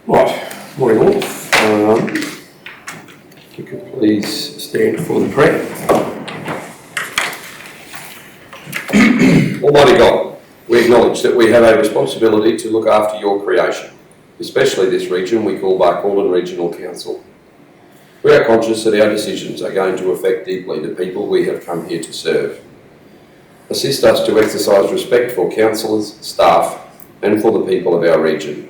Right, morning all. If you could please stand for the prayer. Almighty God, we acknowledge that we have a responsibility to look after your creation, especially this region we call Barcaldine Regional Council. We are conscious that our decisions are going to affect deeply the people we have come here to serve. Assist us to exercise respect for councillors, staff, and for the people of our region.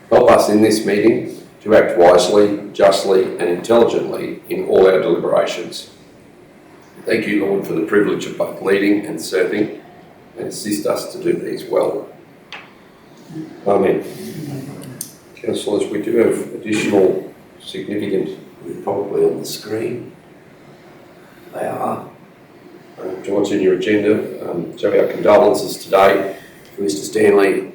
Help us in this meeting to act wisely, justly, and intelligently in all our deliberations. Thank you, Lord, for the privilege of both leading and serving, and assist us to do these well. Amen. Councillors, we do have additional significant, probably on the screen. They are. To what's in your agenda. So our condolences today to Mr. Stanley,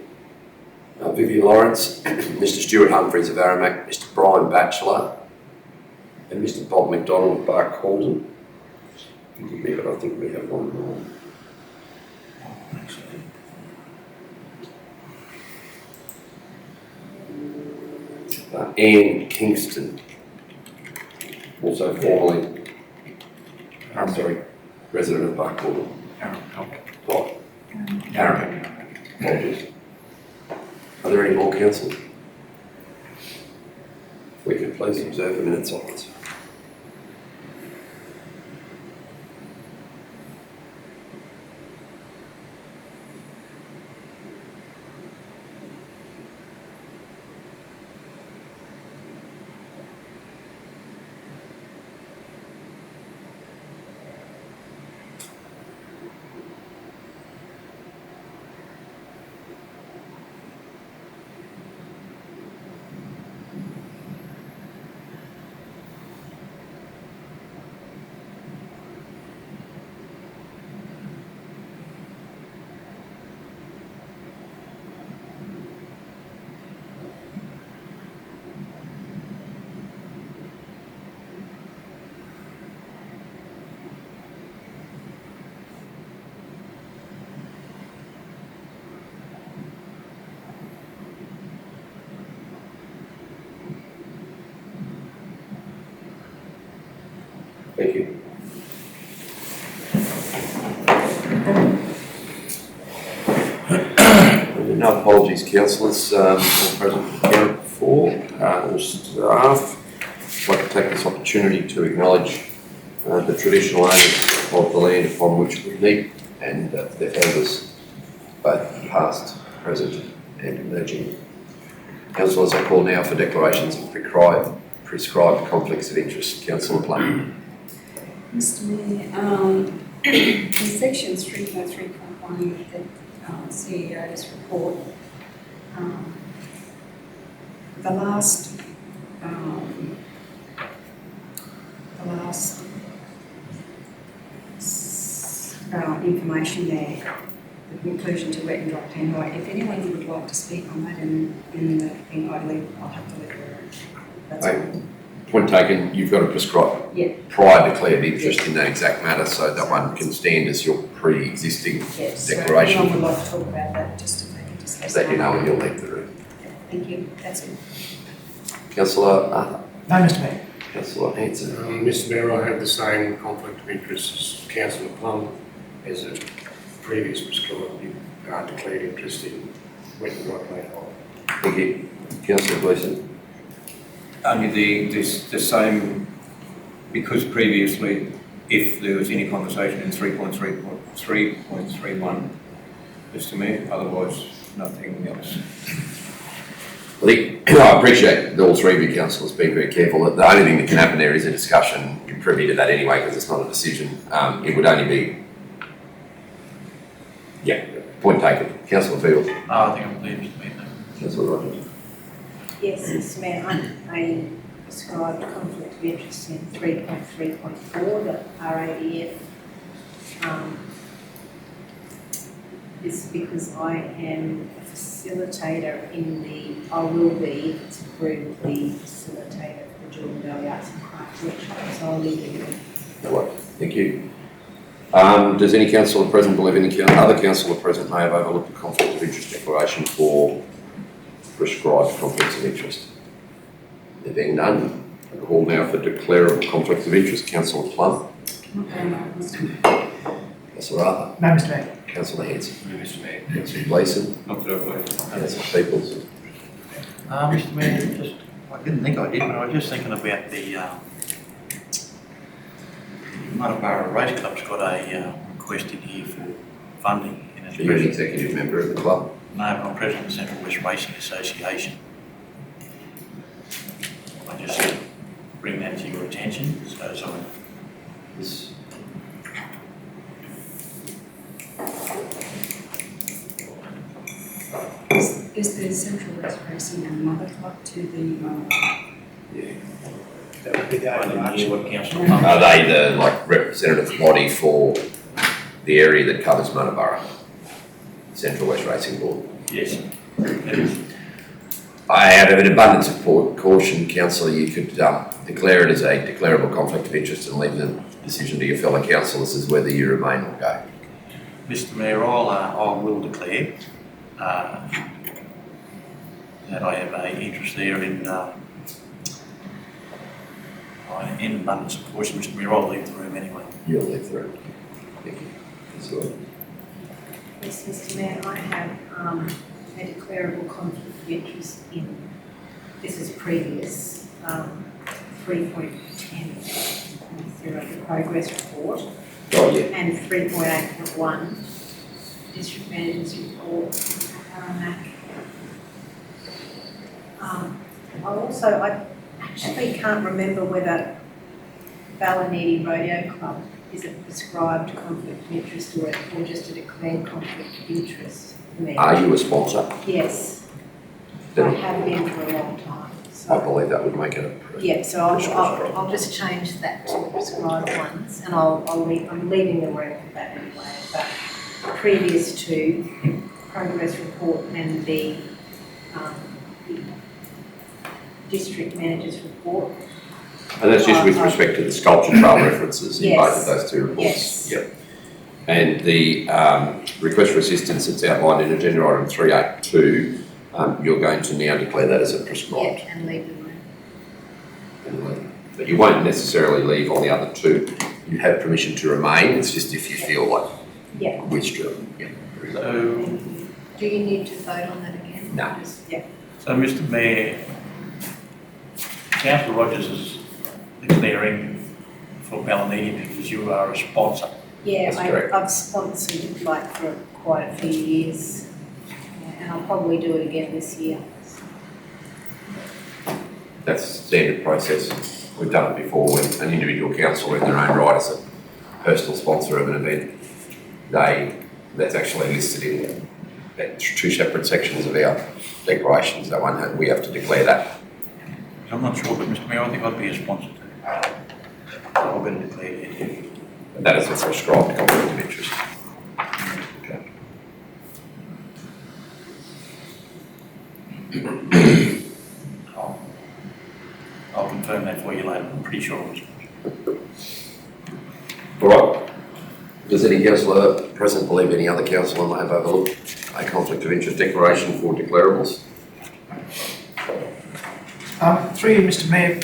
Vivian Lawrence, Mr. Stuart Humphreys of Aramac, Mr. Brian Batchelor, and Mr. Bob McDonald of Barcaldine. Forgive me, but I think we have one more. Anne Kingston, also formerly, resident of Barcaldine. Aramac. Apologies. Are there any more councillors? If we could please observe a minute's silence. Thank you. No apologies, councillors, all present count for. All staff, I'd like to take this opportunity to acknowledge the traditional owners of the land upon which we meet and their elders, both past, present and emerging. Councillors, I call now for declarations of prescribed conflicts of interest. Councillor Plum. Mr Mayor, in section 3.3.1 of the CEO's report, the last information there, the conclusion to wet and dry tannoy. If anyone would like to speak on that in the thing, I'll have to leave it. That's all. Point taken, you've got a prior declared interest in that exact matter, so that one can stand as your pre-existing declaration. So anyone would like to talk about that, just if they can discuss that. You know when you'll leave the room. Thank you, that's it. Councillor Arthur. No, Mr Mayor. Councillor Hanson. Mr Mayor, I have the same conflict of interest as Councillor Plum as a previous prescribed declared interest in wet and dry tannoy. Thank you. Councillor Gleeson. Only the same, because previously, if there was any conversation in 3.3.1, Mr Mayor, otherwise nothing else. I appreciate all three of you councillors being very careful. The only thing that can happen there is a discussion. You're privy to that anyway because it's not a decision. It would only be, point taken. Councillor Field. I think I'm clear, Mr Mayor. Councillor Rogers. Yes, Mr Mayor, I prescribed conflict of interest in 3.3.4, the RADF. Is because I am a facilitator I will be, if it's approved, the facilitator for the Jordan Valley Arts and Crafts workshop, so I'll leave it here. Right, thank you. Does any councillor present believe any other councillor present may have overlooked the conflict of interest declaration for prescribed conflicts of interest? There being none, I call now for declarable conflicts of interest. Councillor Plum, Okay, no, Mr. Councillor Arthur, No, Mr Mayor. Councillor Hanson, Mr Mayor. Councillor Gleeson, Not that I believe. Councillor Peoples. Mr Mayor, just, I didn't think I did, but I was just thinking about the, Muttabara Race Club's got a request in here for funding in its Are you an president. executive member of the club? No, but I'm president of the Central West Racing Association. I just bring that to your attention, so as I Yes. Is the Central West Racing and Mother Club to the, Yeah. That would be the I didn't hear overarching. what councillor Plum. Are they the representative body for the area that covers Muttabara? Central West Racing Board. Yes, it is. I, out of an abundance of caution, councillor, you could declare it as a declarable conflict of interest and leave the decision to your fellow councillors as whether you remain or go. Mr Mayor, I will declare that I have an interest there in abundance of caution. Mr Mayor, I'll leave the room anyway. You'll leave the room. Thank you. Councillor. Yes, Mr Mayor, I have a declarable conflict of interest in, this is previous, 3.10, the progress report, Oh, yeah. and 3.8.1, district manager's report, Parramac. I actually can't remember whether Ballanidi Rodeo Club is a prescribed conflict of interest or just a declared conflict of interest for me. Are you a sponsor? Yes, I Then have been for a long time, I so, believe that would make it a. yeah, so I'll just change that to prescribed ones, and I'm leaving the room for that anyway, but previous to progress report and the district manager's report. And that's just with respect to the sculpture trail references in both of Yes. those two reports? Yes. Yep. And the request for assistance that's outlined in agenda item 382, you're going to now declare that as a Yeah, prescribed. and leave the room. But you won't necessarily leave on the other two. You have permission to remain, it's just if you feel like Yeah. wish to. Yeah. So, Thank you. Do you need to vote on that again? No. Yeah. so Mr Mayor, Councillor Rogers is declaring for Ballanidi because you are a sponsor. Yeah, That's correct. I've sponsored it like for quite a few years, and I'll probably do it again this year. That's standard process. We've done it before when an individual councillor in their own right is a personal sponsor of an event. That's actually listed in two separate sections of our declarations. That one, we have to declare that. I'm not sure, but Mr Mayor, I think I'd be a sponsor too. So I'm going to declare it. And that is a prescribed conflict of interest. Okay. I'll confirm that for you later, I'm pretty sure it was. All right. Does any councillor present believe any other councillor may have overlooked a conflict of interest declaration for declarables? Through you, Mr Mayor,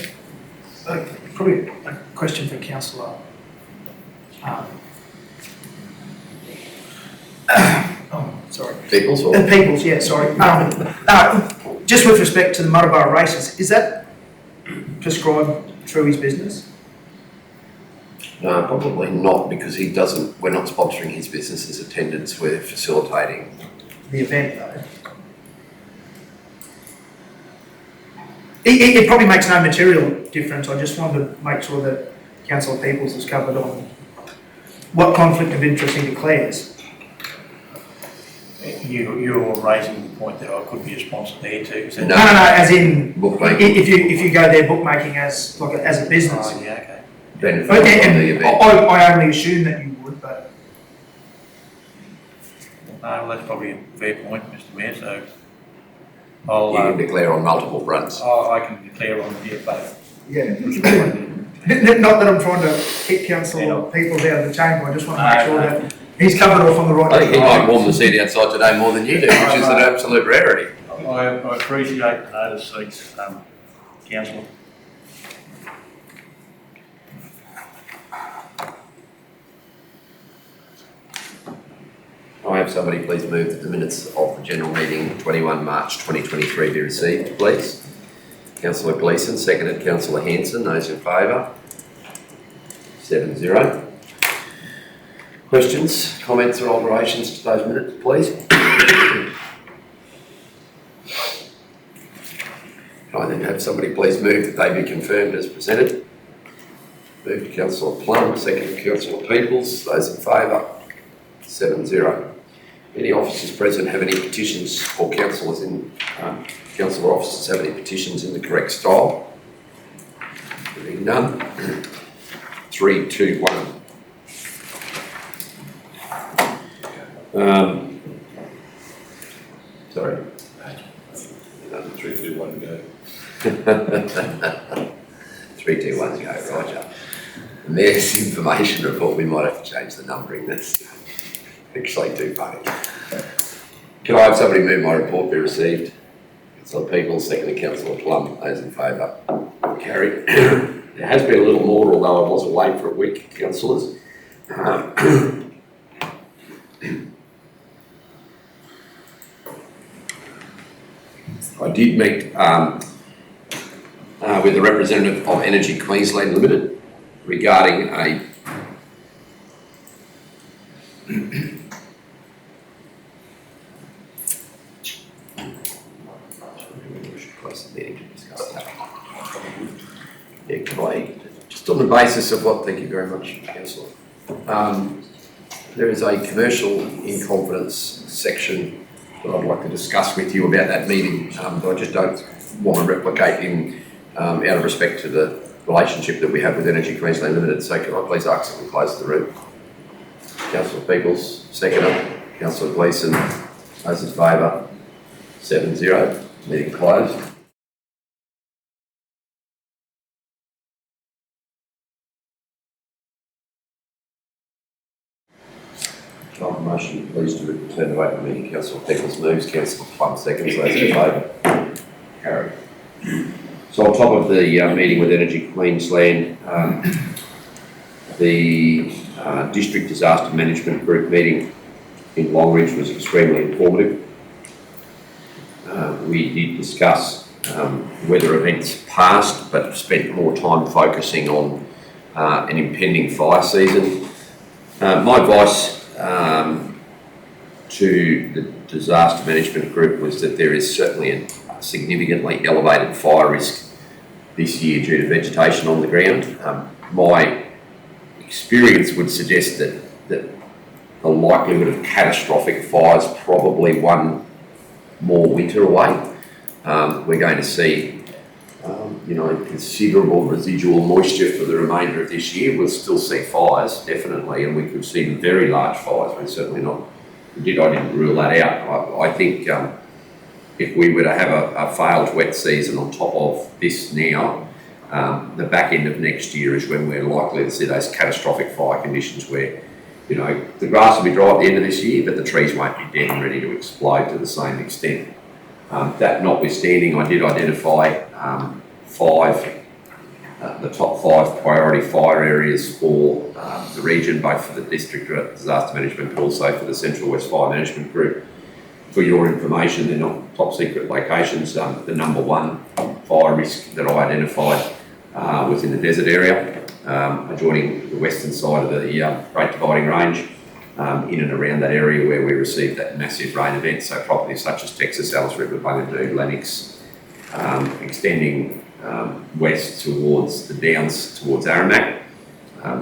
probably a question for Councillor. Sorry. Peoples or? Peoples, yeah, sorry. Just with respect to the Muttabara races, is that prescribed through his business? No, probably not, because we're not sponsoring his business's attendance, we're facilitating. The event, though. It probably makes no material difference. I just wanted to make sure that Councillor Peoples is covered on what conflict of interest he declares. You're raising the point that I could be a sponsor there too, is that? No, as in, Bookmaking. if you go there bookmaking as a business. Oh, yeah, okay. Benefit Okay, from the and event. I only assume that you would, but No, that's probably a fair point, Mr Mayor, so You can declare on multiple fronts. I can declare on here both. yeah. Not that I'm trying to kick Councillor Peoples out of the chamber, I just want to make sure that he's covered off on the right. I think he might warm the seat outside today more than you do, which is an absolute rarity. I appreciate the notice, seats, councillor. I have somebody please move that the minutes of the general meeting 21 March 2023 be received, please. Councillor Gleeson, seconded. Councillor Hanson, those in favour? 7-0. Questions, comments or alterations to those minutes, please? Can I then have somebody please move that they be confirmed as presented? Moved Councillor Plum, seconded Councillor Peoples, those in favour? 7-0. Any officers present have any petitions or councillors in, councillor officers have any petitions in the correct style? Being none. 3, 2, 1. 3, 2, 1, go. 3, 2, 1, go, Roger. The Mayor's information report, we might have to change the numbering, that's actually too funny. Can I have somebody move my report be received? Councillor Peoples, seconded Councillor Plum, those in favour? Carried. There has been a little more, although I was away for a week, councillors. I did meet with the representative of Energy Queensland Limited regarding a just on the basis of what, thank you very much, Councillor. There is a commercial in confidence section that I'd like to discuss with you about that meeting, that I just don't want to replicate in, out of respect to the relationship that we have with Energy Queensland Limited. So can I please ask that we close the room? Councillor Peoples, seconder. Councillor Gleeson, those in favour? 7-0. Meeting closed. Can I have a motion, please, to return to open meeting? Councillor Peoples moves. Councillor Plum seconds. Those in favour? Carried. So on top of the meeting with Energy Queensland, the District Disaster Management Group meeting in Longridge was extremely informative. We did discuss weather events past, but spent more time focusing on an impending fire season. My advice to the Disaster Management Group was that there is certainly a significantly elevated fire risk this year due to vegetation on the ground. My experience would suggest that the likelihood of catastrophic fires probably one more winter away. We're going to see considerable residual moisture for the remainder of this year. We'll still see fires, definitely, and we could see very large fires. We're certainly not, I didn't rule that out. I think if we were to have a failed wet season on top of this now, the back end of next year is when we're likely to see those catastrophic fire conditions where, the grass will be dry at the end of this year, but the trees won't be dead and ready to explode to the same extent. That notwithstanding, I did identify the top 5 priority fire areas for the region, both for the District Disaster Management, but also for the Central West Fire Management Group. For your information, they're not top secret locations. The number 1 fire risk that I identified was in the desert area, adjoining the western side of the Great Dividing Range, in and around that area where we received that massive rain event. So properties such as Texas, Alice River, Bungadoo, Lennox, extending west towards the Downs, towards Aramac,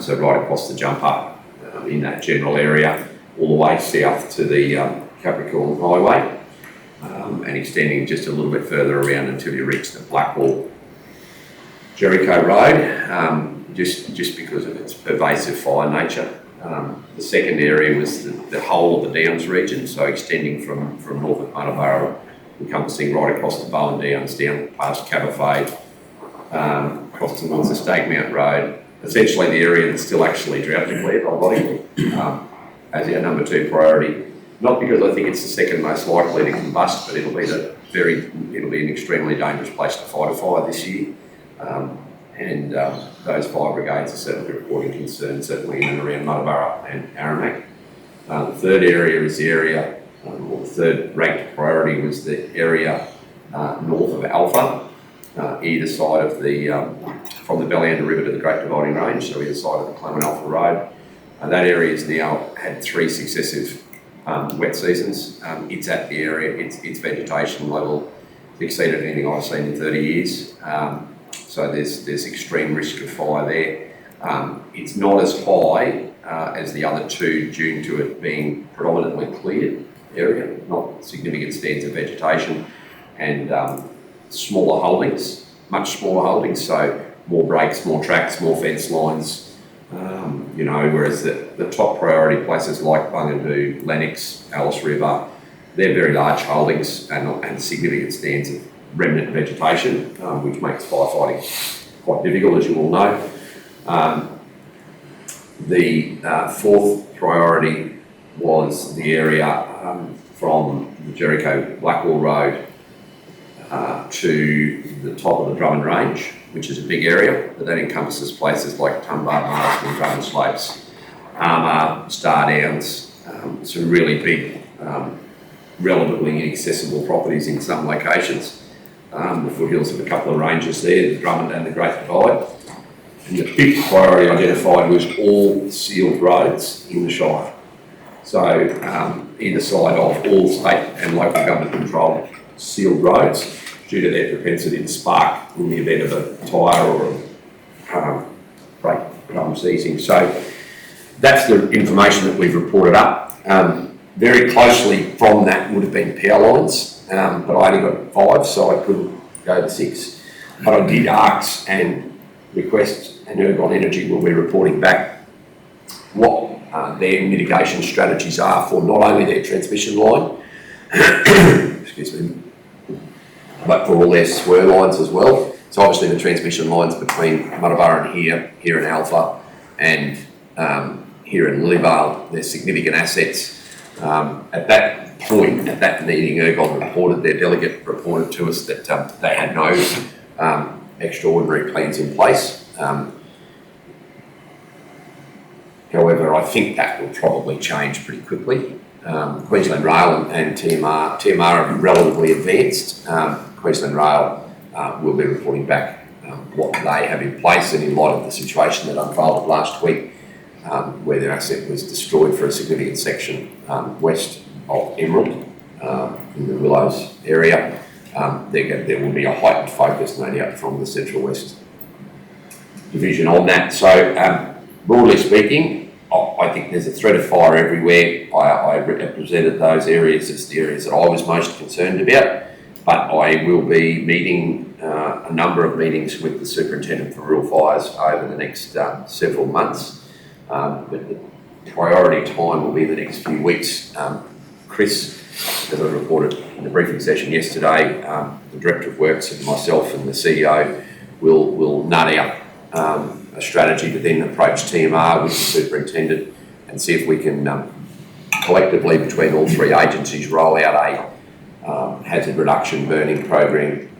so right across the jump up in that general area, all the way south to the Capricorn Highway, and extending just a little bit further around until you reach the Blackwall Jericho Road, just because of its pervasive fire nature. The second area was the whole of the Downs region, so extending from north of Maryborough, encompassing right across the Bowen Downs, down past Caberfade, across towards the Stagmount Road, essentially the area that's still actually drought declared, ironically, as our number 2 priority. Not because I think it's the second most likely to combust, but it'll be the it'll be an extremely dangerous place to fight a fire this year. Those fire brigades are certainly reporting concerns, certainly in and around Muttaburra and Aramac. The third area is the area, or the third ranked priority was the area north of Alpha, either side of from the Belleander River to the Great Dividing Range, so either side of the Clement Alpha Road. That area has now had 3 successive wet seasons. It's at the area, its vegetation level exceeded anything I've seen in 30 years. So there's extreme risk of fire there. It's not as high as the other 2 due to it being predominantly cleared area, not significant stands of vegetation, and smaller holdings, much smaller holdings, so more breaks, more tracks, more fence lines, whereas the top priority places like Bungadoo, Lennox, Alice River, they're very large holdings and significant stands of remnant vegetation, which makes firefighting quite difficult, as you all know. The fourth priority was the area from the Jericho-Blackwall Road to the top of the Drummond Range, which is a big area, but that encompasses places like Tumbar, Marsden, Drummond Slopes, Armour, Star Downs, some really big, relatively inaccessible properties in some locations. The foothills of a couple of ranges there, the Drummond and the Great Divide. And the fifth priority identified was all sealed roads in the Shire. So either side of all state and local government controlled sealed roads due to their propensity to spark in the event of a tyre or a brake seizing. So that's the information that we've reported up. Very closely from that would have been power lines, but I only got 5, so I couldn't go to 6. But I did ask and request, and Ergon Energy will be reporting back what their mitigation strategies are for not only their transmission line, excuse me, but for all their swir lines as well. So obviously the transmission lines between Muttaburra and here in Alpha, and here in Lilyvale, they're significant assets. At that point, at that meeting, Ergon their delegate reported to us that they had no extraordinary plans in place. However, I think that will probably change pretty quickly. Queensland Rail and TMR are relatively advanced. Queensland Rail will be reporting back what they have in place, and in light of the situation that unfolded last week, where their asset was destroyed for a significant section west of Emerald in the Willows area, there will be a heightened focus, no doubt, from the Central West Division on that. So broadly speaking, I think there's a threat of fire everywhere. I represented those areas as the areas that I was most concerned about, but I will be meeting a number of meetings with the Superintendent for Rural Fires over the next several months. But the priority time will be the next few weeks. Chris, as I reported in the briefing session yesterday, the Director of Works and myself and the CEO will nut out a strategy to then approach TMR with the Superintendent and see if we can collectively between all 3 agencies roll out a hazard reduction burning program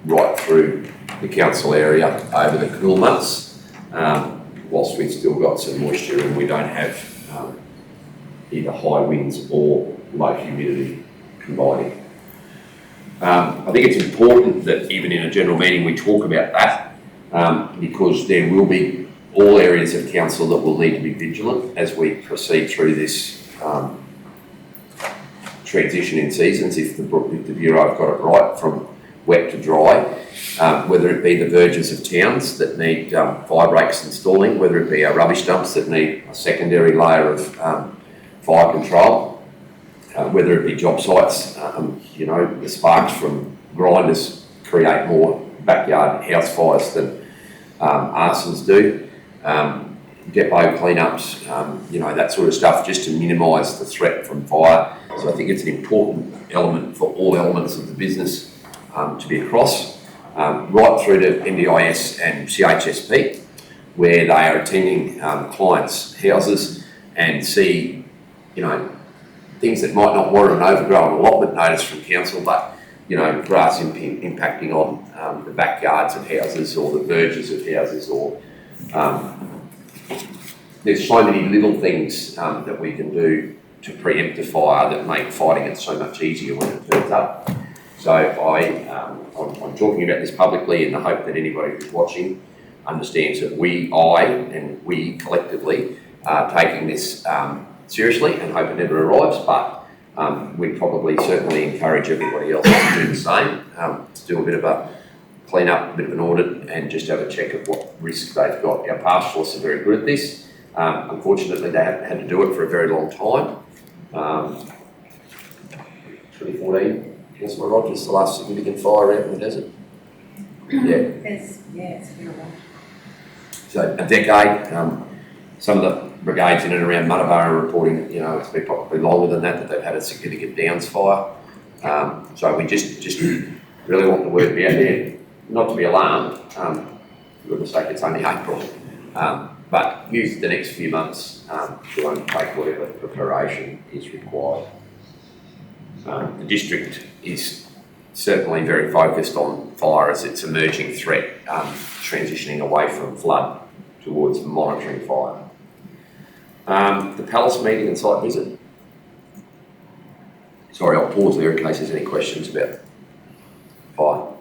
right through the council area over the cool months, whilst we've still got some moisture and we don't have either high winds or low humidity combining. I think it's important that even in a general meeting we talk about that, because there will be all areas of council that will need to be vigilant as we proceed through this transition in seasons, if the Bureau have got it right from wet to dry, whether it be the verges of towns that need fire breaks installing, whether it be our rubbish dumps that need a secondary layer of fire control, whether it be job sites, the sparks from grinders create more backyard house fires than arsons do. Depot cleanups, that sort of stuff, just to minimise the threat from fire. So I think it's an important element for all elements of the business to be across, right through to NDIS and CHSP, where they are attending clients' houses and see, things that might not warrant an overgrown allotment notice from council, but grass impacting on the backyards of houses or the verges of houses, or there's so many little things that we can do to preempt a fire that make fighting it so much easier when it turns up. So I'm talking about this publicly in the hope that anybody who's watching understands that we collectively are taking this seriously and hope it never arrives, but we probably certainly encourage everybody else to do the same, to do a bit of a clean up, a bit of an audit, and just have a check of what risk they've got. Our pastoralists are very good at this. Unfortunately, they haven't had to do it for a very long time. 2014, Councillor Rogers, the last significant fire out in the desert. Yeah. It's been a while. So a decade. Some of the brigades in and around Munnabara are reporting, it's been probably longer than that they've had a significant Downs fire. So we just really want the word to be out there, not to be alarmed. For goodness sake, it's only April. But use the next few months to undertake whatever preparation is required. The district is certainly very focused on fire as its emerging threat, transitioning away from flood towards monitoring fire. The Palace meeting and site visit. Sorry, I'll pause there in case there's any questions about fire.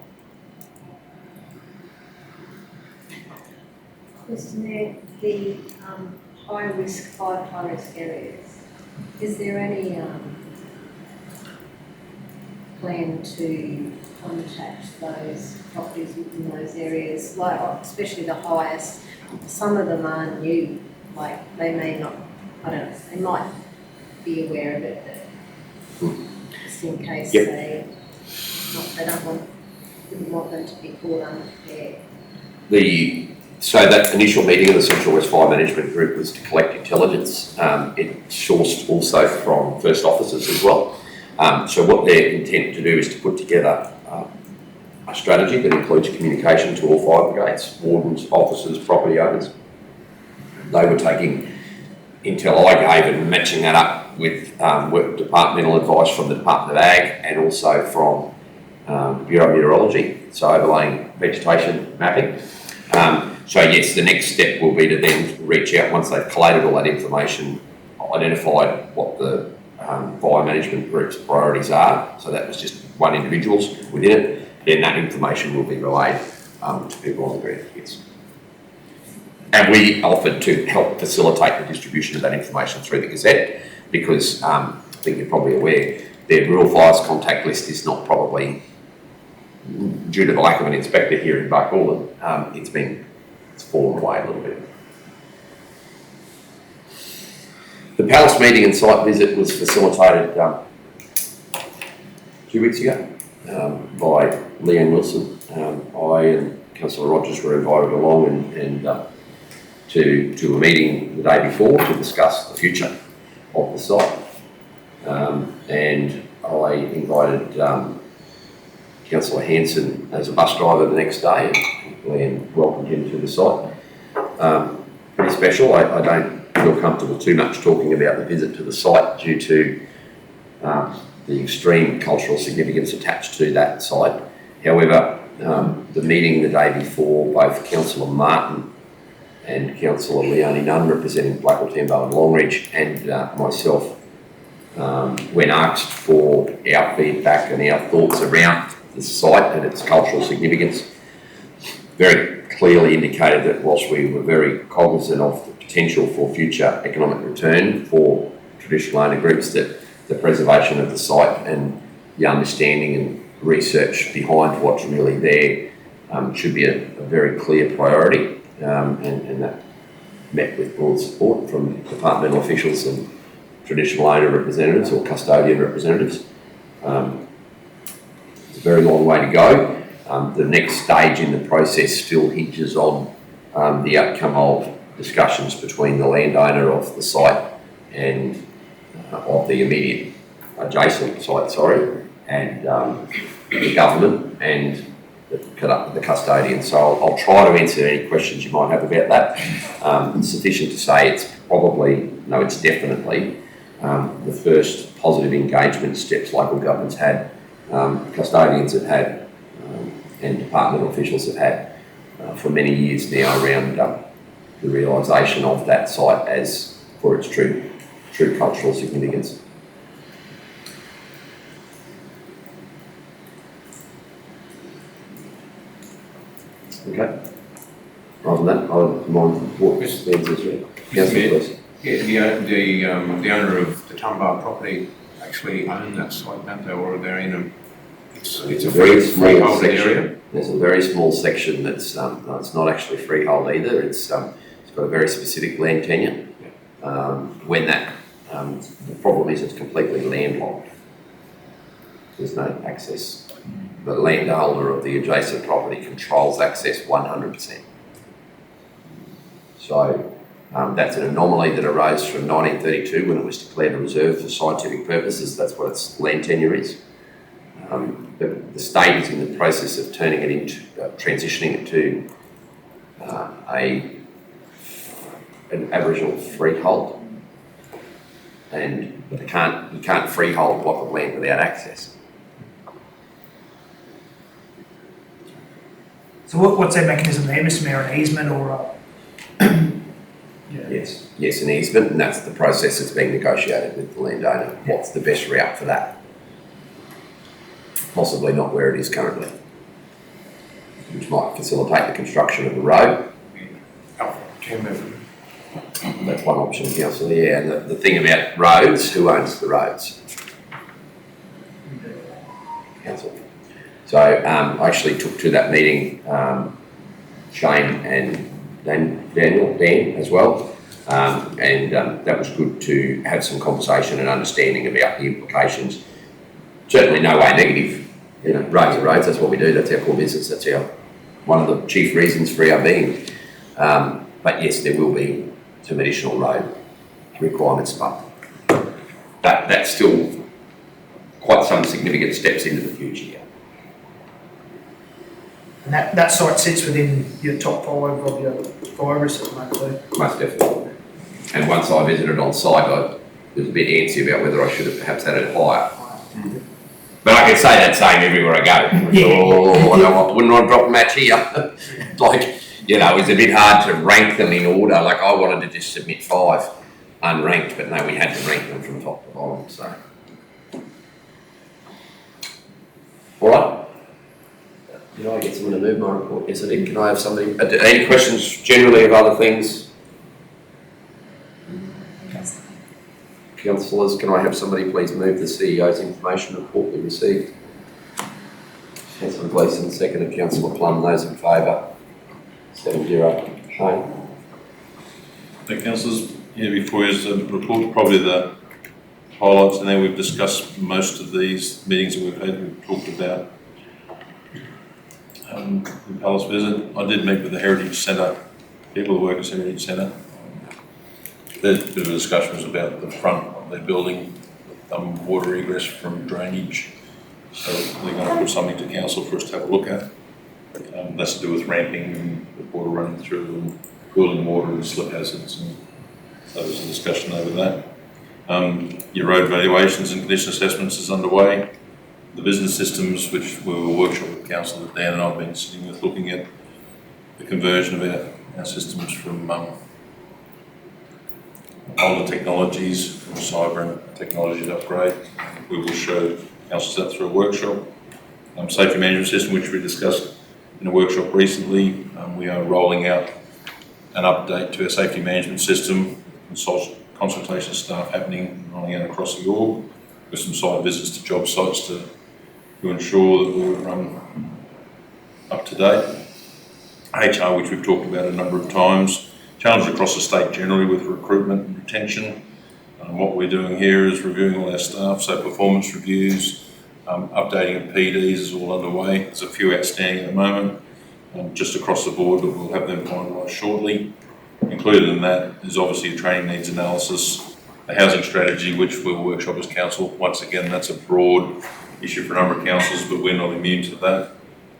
Mr. Mayor, the high-risk areas, is there any plan to contact those properties within those areas, like especially the highest? Some of them are new, like they may not, I don't know, they might be aware of it, but just in case they didn't want them to be caught unprepared. So that initial meeting of the Central West Fire Management Group was to collect intelligence. It sourced also from first officers as well. So what their intent to do is to put together a strategy that includes communication to all fire brigades, wardens, officers, property owners. They were taking intel I gave and matching that up with departmental advice from the Department of Ag and also from Bureau of Meteorology, so overlaying vegetation mapping. So yes, the next step will be to then reach out once they've collated all that information, identified what the fire management group's priorities are. So that was just one individual's within it. Then that information will be relayed to people on the ground. Yes. And we offered to help facilitate the distribution of that information through the Gazette because I think you're probably aware their rural fires contact list is not probably, due to the lack of an inspector here in Barcoolan, it's fallen away a little bit. The Palace meeting and site visit was facilitated 2 weeks ago by Leanne Wilson. I and Councillor Rogers were invited along and to a meeting the day before to discuss the future of the site. And I invited Councillor Hanson as a bus driver the next day and welcomed him to the site. Pretty special. I don't feel comfortable too much talking about the visit to the site due to the extreme cultural significance attached to that site. However, the meeting the day before, both Councillor Martin and Councillor Leonie Nunn, representing Blackwell, Tambo and Longridge, and myself, when asked for our feedback and our thoughts around the site and its cultural significance, very clearly indicated that whilst we were very cognizant of the potential for future economic return for traditional owner groups, that the preservation of the site and the understanding and research behind what's really there should be a very clear priority, and that met with broad support from departmental officials and traditional owner representatives or custodian representatives. It's a very long way to go. The next stage in the process still hinges on the outcome of discussions between the landowner of the site and of the immediate adjacent site, and the government and the custodian. So I'll try to answer any questions you might have about that. It's sufficient to say it's definitely the first positive engagement steps local government's had custodians have had and department officials have had for many years now around the realisation of that site as for its true cultural significance. Okay. Rather than that, I'll mind what stands as well. Councillor, please. Yeah, the owner of the Tumbar property actually own that site, don't they, or they're in a, it's a very small freehold section. area? There's a very small section that's no, it's not actually freehold either. It's got a very specific land tenure. When that the problem is it's completely landlocked. There's no access. The landholder of the adjacent property controls access 100%. So that's an anomaly that arose from 1932 when it was declared a reserve for scientific purposes. That's what its land tenure is. The state is in the process of turning it into, transitioning it to an Aboriginal freehold, and you can't freehold a block of land without access. So what's that mechanism there, Mr Mayor, an easement or Yes, an easement, and that's the process that's being negotiated with the landowner. What's the best route for that? Possibly not where it is currently, which might facilitate the construction of the road. That's one option, councillor, yeah. And the thing about roads, who owns the roads? Council. So I actually took to that meeting Shane and Dan as well. That was good to have some conversation and understanding about the implications. Certainly no way negative. You know, roads are roads, that's what we do, that's our core business, that's one of the chief reasons for our being. But yes, there will be some additional road requirements, but that's still quite some significant steps into the future. and that site sits within your top 5 of your priorities at the moment? Most definitely. And once I visited on site, I was a bit antsy about whether I should have perhaps had it higher. But I can say that same everywhere I go. I wouldn't want to drop a match here. Like, you know, it's a bit hard to rank them in order. Like, I wanted to just submit 5 unranked, but no, we had to rank them from top to bottom, so. All right. Did I get someone to move my report? Yes, I did. Can I have somebody? Any questions generally of other things? Councillors, can I have somebody please move the CEO's information report we received? Councillor Gleeson, seconded. Councillor Plum, those in favour? 7-0. Shane? The councillors, before you is the report, probably the highlights, and then we've discussed most of these meetings that we've had. We've talked about the Palace visit. I did meet with the Heritage Centre, people who work at the Heritage Centre. There's a bit of a discussion was about the front of their building, water egress from drainage. So they're going to put something to council for us to have a look at. That's to do with ramping and the water running through and cooling water and slip hazards. And so there's a discussion over that. Your road valuations and condition assessments is underway. The business systems, which we were workshop with council that Dan and I have been sitting with, looking at the conversion of our systems from older technologies, from cyber and technology to upgrade. We will show councils that through a workshop. Safety management system, which we discussed in a workshop recently. We are rolling out an update to our safety management system, consultation staff happening, rolling out across the org, with some site visits to job sites to ensure that we're up to date. HR, which we've talked about a number of times, challenge across the state generally with recruitment and retention. What we're doing here is reviewing all our staff, so performance reviews, updating of PDs is all underway. There's a few outstanding at the moment, just across the board, but we'll have them finalised shortly. Included in that is obviously a training needs analysis, a housing strategy, which we'll workshop as council. Once again, that's a broad issue for a number of councils, but we're not immune to that.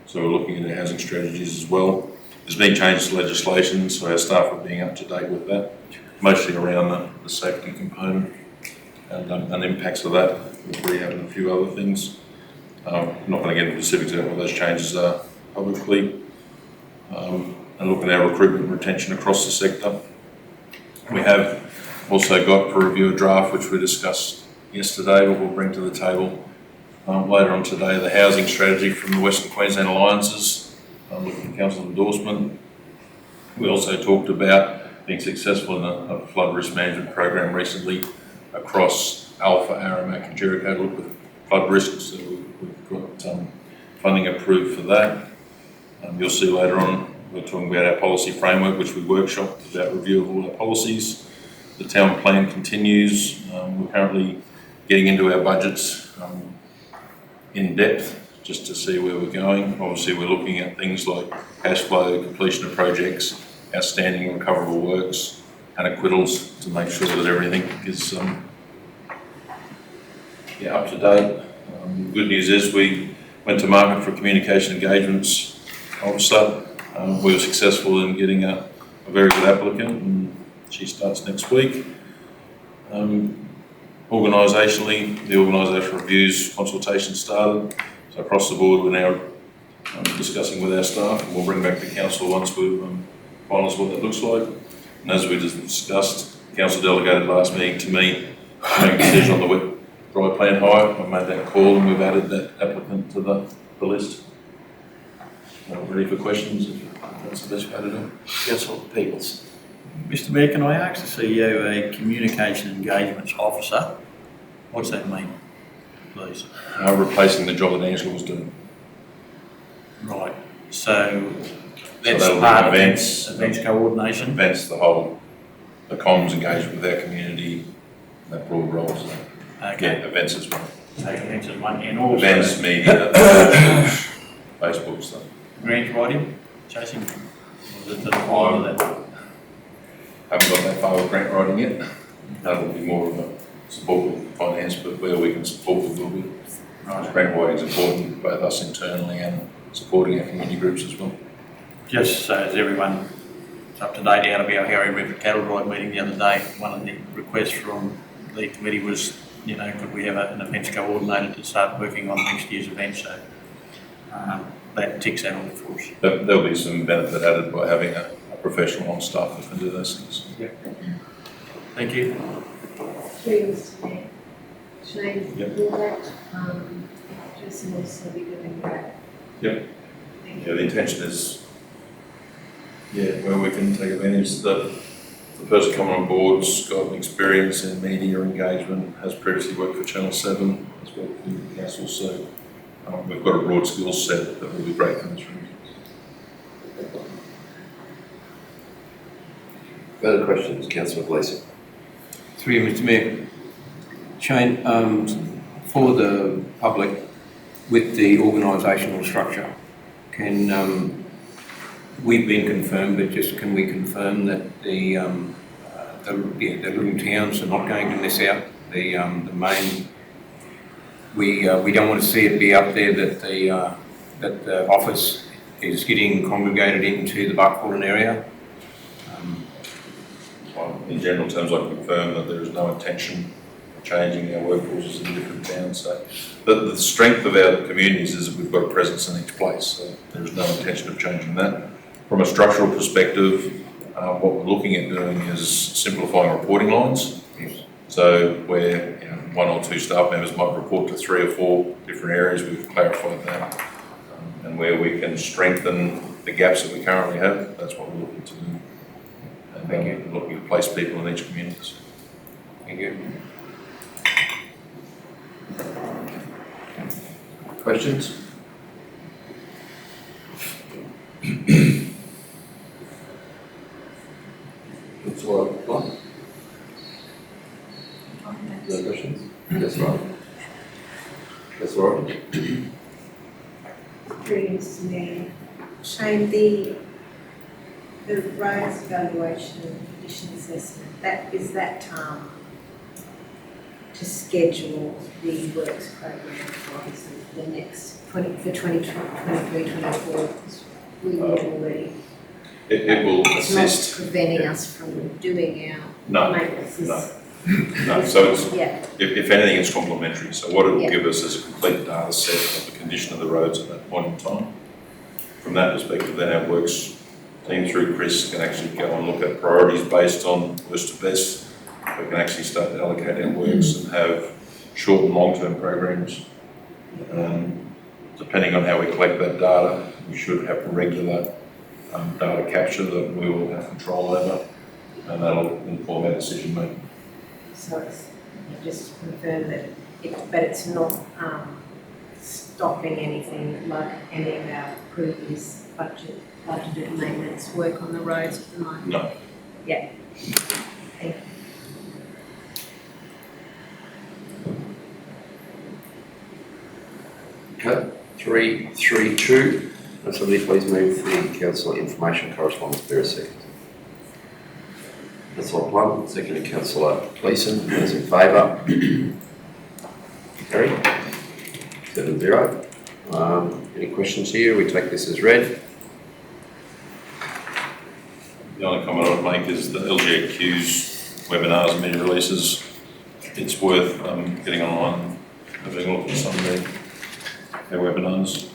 So we're looking at our housing strategies as well. There's been changes to legislation, so our staff are being up to date with that, mostly around the safety component and impacts of that, with rehab and a few other things. I'm not going to get into specifics about what those changes are publicly. And looking at our recruitment and retention across the sector. We have also got for review a draft which we discussed yesterday, but we'll bring to the table later on today, the housing strategy from the Western Queensland Alliances, looking for council endorsement. We also talked about being successful in a flood risk management program recently across Alpha, Aramac and Jericho to look at flood risks. So we've got funding approved for that. You'll see later on, we're talking about our policy framework, which we workshopped about review of all our policies. The town plan continues. We're currently getting into our budgets in depth just to see where we're going. Obviously, we're looking at things like cash flow, completion of projects, outstanding and recoverable works, and acquittals to make sure that everything is up to date. Good news is we went to market for communication engagements officer. We were successful in getting a very good applicant, and she starts next week. Organisationally, the organisational reviews consultation started. So across the board, we're now discussing with our staff, and we'll bring back to council once we've finalised what that looks like. And as we just discussed, council delegated last meeting to me to make a decision on the wet dry plant hire. I've made that call and we've added that applicant to the list. Ready for questions? That's the best way to do it. Councillor Peebles. Mr Mayor, can I ask the CEO a communication engagements officer? What's that mean, please? Replacing the job that Angela was doing. Right, so that's that'll be part of events coordination? Events, the comms engagement with our community, that broad role. So. Okay. Yeah, events as well. Okay, events is one, and also events, media, Facebook stuff. grant writing, chasing, was it the file of that? Haven't got that far with grant writing yet. That will be more of a support with finance, but where we can support with will be. Right. Grant writing is important, both us internally and supporting our community groups as well. Just so as everyone is up to date, out of our Harry River Cattle Drive meeting the other day, one of the requests from the committee was, could we have an events coordinator to start working on next year's event? So that ticks that on for us. There'll be some benefit added by having a professional on staff who can do those things. Yeah. Thank you. Shane, Yep. will that person also be doing that? Yep. Yeah, the intention is, where we can take advantage that the person coming on board's got experience in media engagement, has previously worked for Channel 7, has worked for the council, so we've got a broad skill set that will be great for this room. Further questions, Councillor Gleeson? Through you, Mr Mayor. Shane, for the public, with the organisational structure, can we've been confirmed, but just can we confirm that the little towns are not going to miss out? The main, we don't want to see it be up there that the office is getting congregated into the Buckthorn area. In general terms, I confirm that there is no intention of changing our workforces in different towns. So, the strength of our communities is that we've got a presence in each place. So there is no intention of changing that. From a structural perspective, what we're looking at doing is simplifying reporting lines. So where one or two staff members might report to 3 or 4 different areas, we've clarified that. And where we can strengthen the gaps that we currently have, that's what we're looking to do. Thank you. We're looking to place people in each community. Thank you. Questions? Councillor Blunt? No questions? That's right. That's right. Mr Mayor. Shane, the RISE evaluation and condition assessment, that to schedule the works program for obviously the next for 2023-24, we would already. It will It's assist. not preventing us from doing our No, maintenance. no. No, so it's, Yeah, if anything, it's complementary. So what it will Yeah. give us is a complete data set of the condition of the roads at that point in time. From that perspective, then our works team through Chris can actually go and look at priorities based on worst to best. We can actually start to allocate our works and have short and long-term programs. Depending on how we collect that data, we should have regular data capture that we will have control over, and that'll inform our decision making. so it's, just to confirm that but it's not, stopping anything like any of our previous budgeted maintenance work on the roads at the moment. No. Yeah. Thank you. Okay, 332. Will somebody please move the councillor information correspondence there a second? Councillor Plum, seconded Councillor Gleeson. Those in favour? Carried. 7-0. Any questions here? We take this as read. The only comment I'd make is that LGAQ's webinars and media releases, it's worth getting online and having a look at some of their webinars.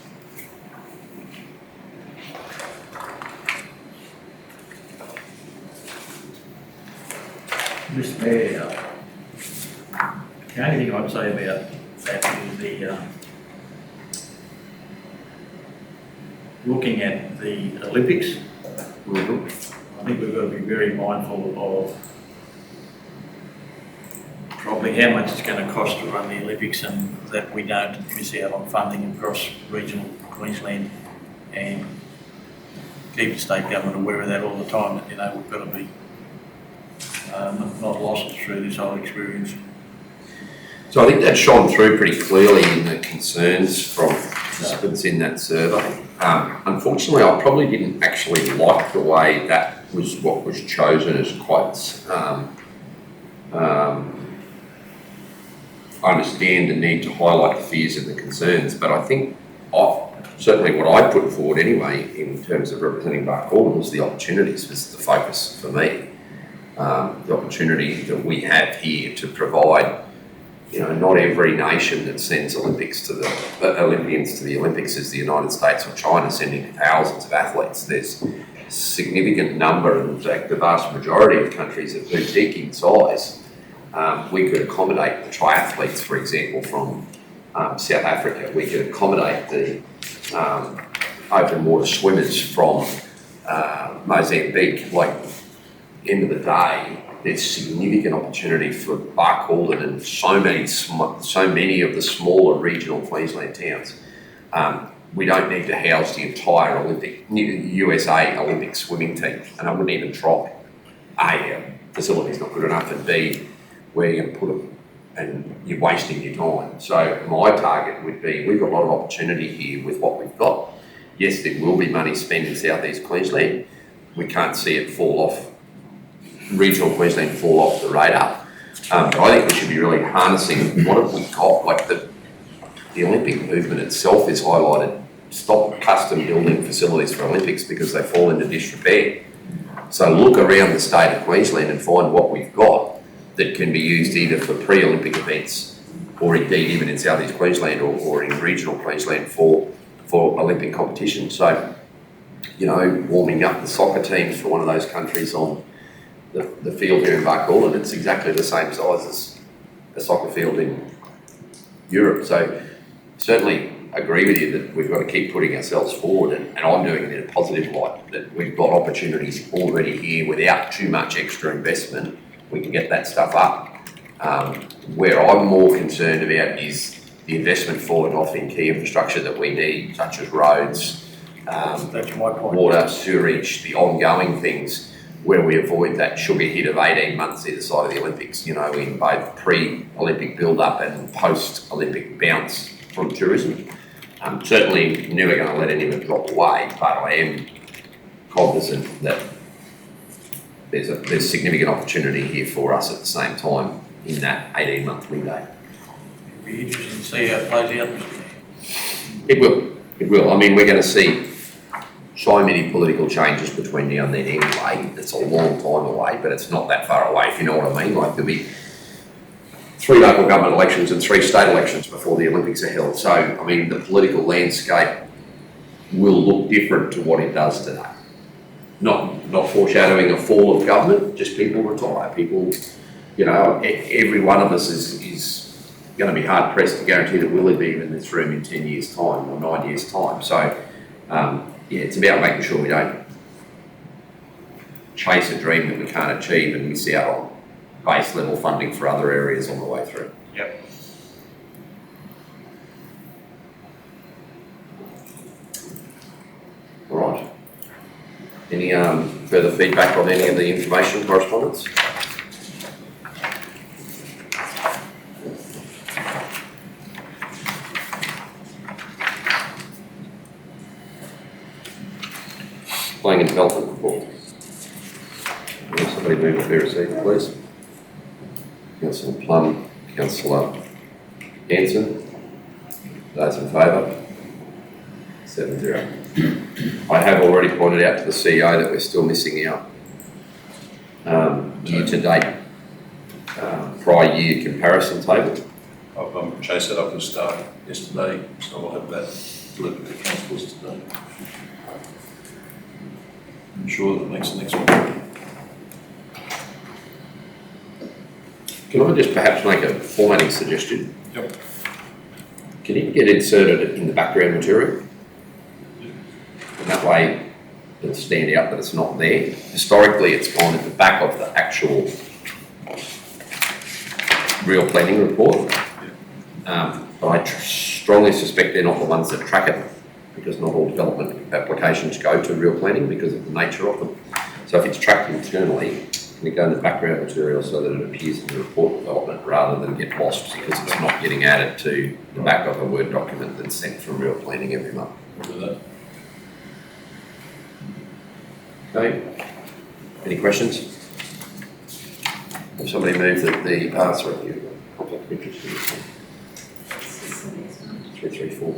Mr Mayor, the only thing I'd say about that is the, looking at the Olympics, I think we've got to be very mindful of probably how much it's going to cost to run the Olympics, and that we don't miss out on funding across regional Queensland, and keep the state government aware of that all the time, that, you know, we've got to be not lost through this whole experience. So I think that shone through pretty clearly in the concerns from participants in that survey. Unfortunately, I probably didn't actually like the way that was what was chosen as quotes. I understand the need to highlight the fears and the concerns, but I think certainly what I put forward anyway in terms of representing Barcaldine was the opportunities was the focus for me. The opportunity that we have here to provide, you know, not every nation that sends Olympians to the Olympics is the United States or China sending thousands of athletes. There's a significant number, in fact the vast majority of countries are boutique in size. We could accommodate the triathletes, for example, from South Africa. We could accommodate the open water swimmers from Mozambique. Like, end of the day, there's significant opportunity for Barcaldine and so many of the smaller regional Queensland towns. We don't need to house the entire USA Olympic swimming team, and I wouldn't even try. A, facility's not good enough, and B, where you're going to put them, and you're wasting your time. So my target would be, we've got a lot of opportunity here with what we've got. Yes, there will be money spent in South East Queensland. We can't see it regional Queensland fall off the radar. But I think we should be really harnessing what have we got. Like the Olympic movement itself is highlighted. Stop custom building facilities for Olympics because they fall into disrepair. So look around the state of Queensland and find what we've got that can be used either for pre-Olympic events or indeed even in South East Queensland or in regional Queensland for Olympic competition. So, you know, warming up the soccer teams for one of those countries on the field here in Barcaldine, it's exactly the same size as a soccer field in Europe. So certainly agree with you that we've got to keep putting ourselves forward, and I'm doing it in a positive light, that we've got opportunities already here without too much extra investment. We can get that stuff up. Where I'm more concerned about is the investment falling off in key infrastructure that we need, such as roads, That's my point. water, sewerage, the ongoing things, where we avoid that sugar hit of 18 months either side of the Olympics, you know, in both pre-Olympic build-up and post-Olympic bounce from tourism. Certainly never going to let any of it drop away, but I am cognizant that there's significant opportunity here for us at the same time in that 18-month window. It'll be interesting to see how it plays out. It will. I mean, we're going to see so many political changes between now and then anyway. It's a long time away, but it's not that far away, if you know what I mean. Like, there'll be 3 local government elections and 3 state elections before the Olympics are held. So, I mean, the political landscape will look different to what it does today. Not foreshadowing a fall of government, just people retire. People, you know, every one of us is going to be hard pressed to guarantee that we'll be in this room in 10 years' time or 9 years' time. So, yeah, it's about making sure we don't chase a dream that we can't achieve and miss out on base level funding for other areas on the way through. Yep. All right. Any further feedback on any of the information correspondence? Planning and development report. Will somebody move to be received, please? Councillor Plum, Councillor Hanson. Those in favour? 7-0. I have already pointed out to the CEO that we're still missing out year-to-date prior year comparison table. I've chased that up with staff yesterday, so I'll have that delivered to councillors today. I'm sure that makes the next one. Can I just perhaps make a formatting suggestion? Yep. Can it get inserted in the background material? And that way it'll stand out that it's not there. Historically, it's gone at the back of the actual real planning report. But I strongly suspect they're not the ones that track it, because not all development applications go to real planning because of the nature of them. So if it's tracked internally, can it go in the background material so that it appears in the report development rather than get lost because it's not getting added to the back of a Word document that's sent from real planning every month? With that. Okay. Any questions? If somebody moves that the sorry, conflict of interest in this one. 334.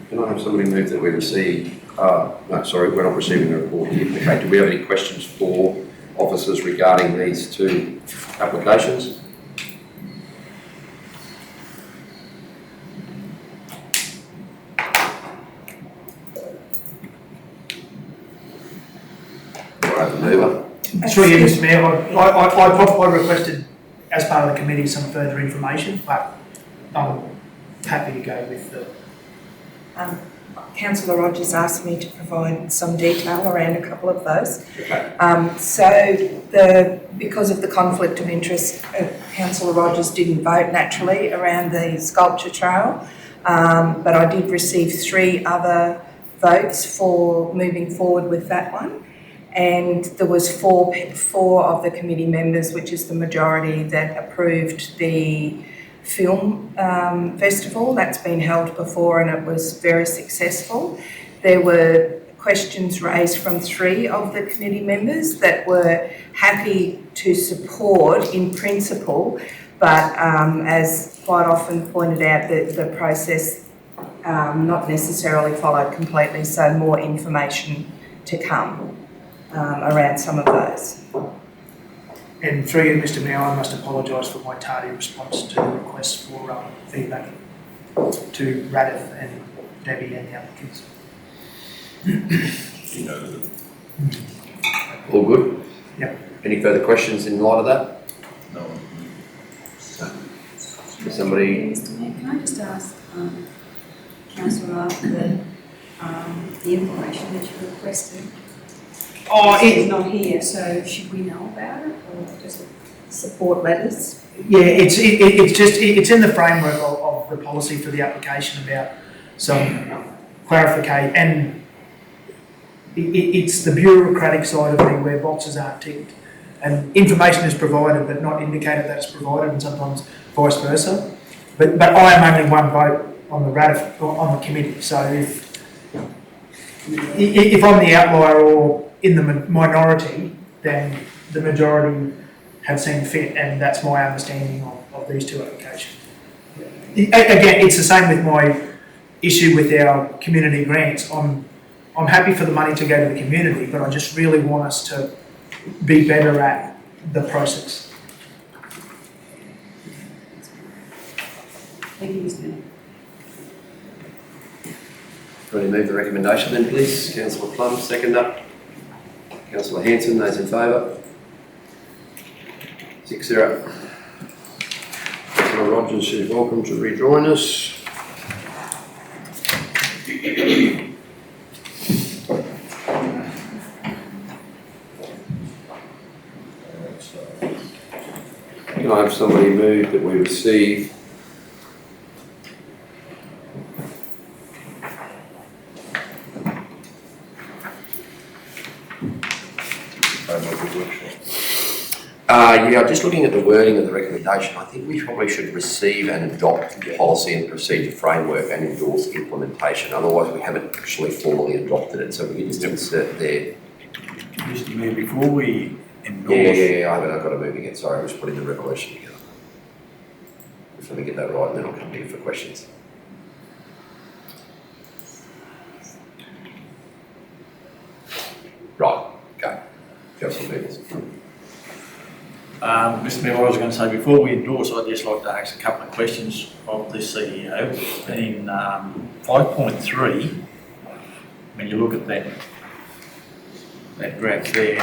Can I have somebody move that we receive, no, sorry, we're not receiving the report yet. Okay, do we have any questions for officers regarding these 2 applications? Through you, Mr Mayor, I requested, as part of the committee, some further information, but I'm happy to go with the... Councillor Rogers asked me to provide some detail around a couple of those. Okay. Because of the conflict of interest, Councillor Rogers didn't vote naturally around the sculpture trail, but I did receive 3 other votes for moving forward with that one. And there was four of the committee members, which is the majority, that approved the film festival. That's been held before and it was very successful. There were questions raised from 3 of the committee members that were happy to support in principle, but as quite often pointed out, the process not necessarily followed completely, so more information to come around some of those. And through you, Mr Mayor, I must apologise for my tardy response to the request for feedback to Radith and Debbie and the applicants. You know that. All good? Yep. Any further questions in light of that? No. Somebody? Mr Mayor, can I just ask Councillor after the information that you requested? It's not here, so should we know about it or just support letters? Yeah, it's in the framework of the policy for the application about some clarification, and it's the bureaucratic side of me where boxes aren't ticked and information is provided but not indicated that it's provided, and sometimes vice versa. But I am only one vote on the committee, so if I'm the outlier or in the minority, then the majority have seen fit, and that's my understanding of these 2 applications. Again, it's the same with my issue with our community grants. I'm I'm happy for the money to go to the community, but I just really want us to be better at the process. Thank you, Mr Mayor. Ready to move the recommendation then, please? Councillor Plum, seconder. Councillor Hanson, those in favour? 6-0. Councillor Rogers is welcome to rejoin us. Can I have somebody move that we receive yeah, just looking at the wording of the recommendation, I think we probably should receive and adopt the policy and procedure framework and endorse implementation. Otherwise, we haven't actually formally adopted it, so we can just insert there. Mr Mayor, before we endorse. I've got to move again. Sorry, I was putting the resolution together. Just let me get that right, and then I'll come to you for questions. Right, okay. Councillor Beales. Mr Mayor, what I was going to say, before we endorse, I'd just like to ask a couple of questions of the CEO. In 5.3, when you look at that graph there,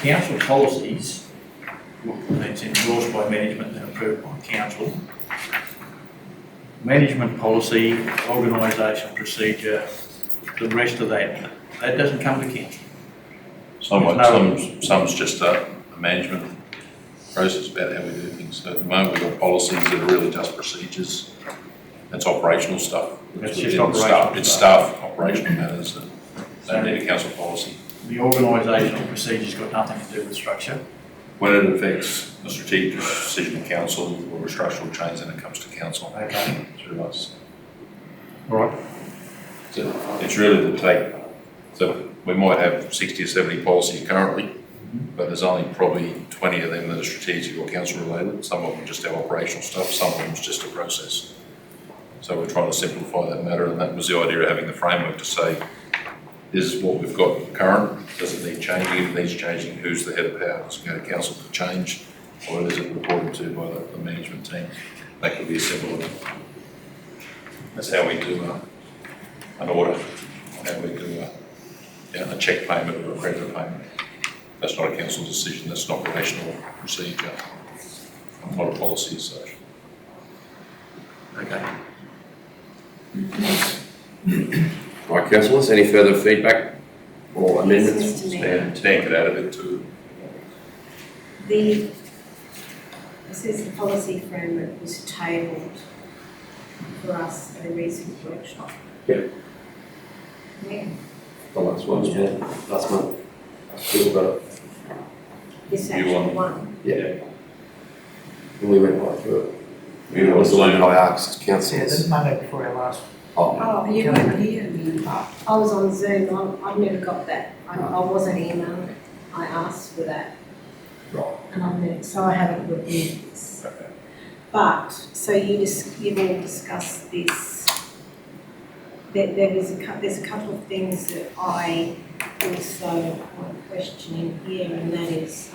council policies, that's endorsed by management and approved by council. Management policy, organisation, procedure, the rest of that doesn't come to council. Some's just a management process about how we do things. So at the moment, we've got policies that are really just procedures. That's operational stuff. It's just operational It's staff operational matters that don't need a council policy. The organisational procedure's got nothing to do with structure. When it affects a strategic decision of council or a structural change, then it comes to council. Okay. Through us. All right. So it's really to take, so we might have 60 or 70 policies currently, but there's only probably 20 of them that are strategic or council related. Some of them just have operational stuff, some of them is just a process. So we're trying to simplify that matter, and that was the idea of having the framework to say, this is what we've got current, does it need changing? If it needs changing, who's the head of power? Does it go to council for change, or is it reported to by the management team? That could be a simple one. That's how we do an audit, how we do a check payment or a creditor payment. That's not a council decision, that's not operational procedure, not a policy as such. Okay. Right, councillors, any further feedback or amendments? Mr. Mayor. Stan could add a bit too. It says the policy framework was tabled for us at a recent workshop. Yeah. When? The last one, last month. Still got it. This You actual want- one. Yeah. And we went right through it. You It was the one want that I asked Yeah, councillors. the Monday before our last. Oh, Oh, you weren't here. I was on Zoom, I've never got that. I wasn't emailed, I asked for that. right. And I've never, so I haven't reviewed this. But, so you've all discussed this. There's a couple of things that I also want to question in here, and that is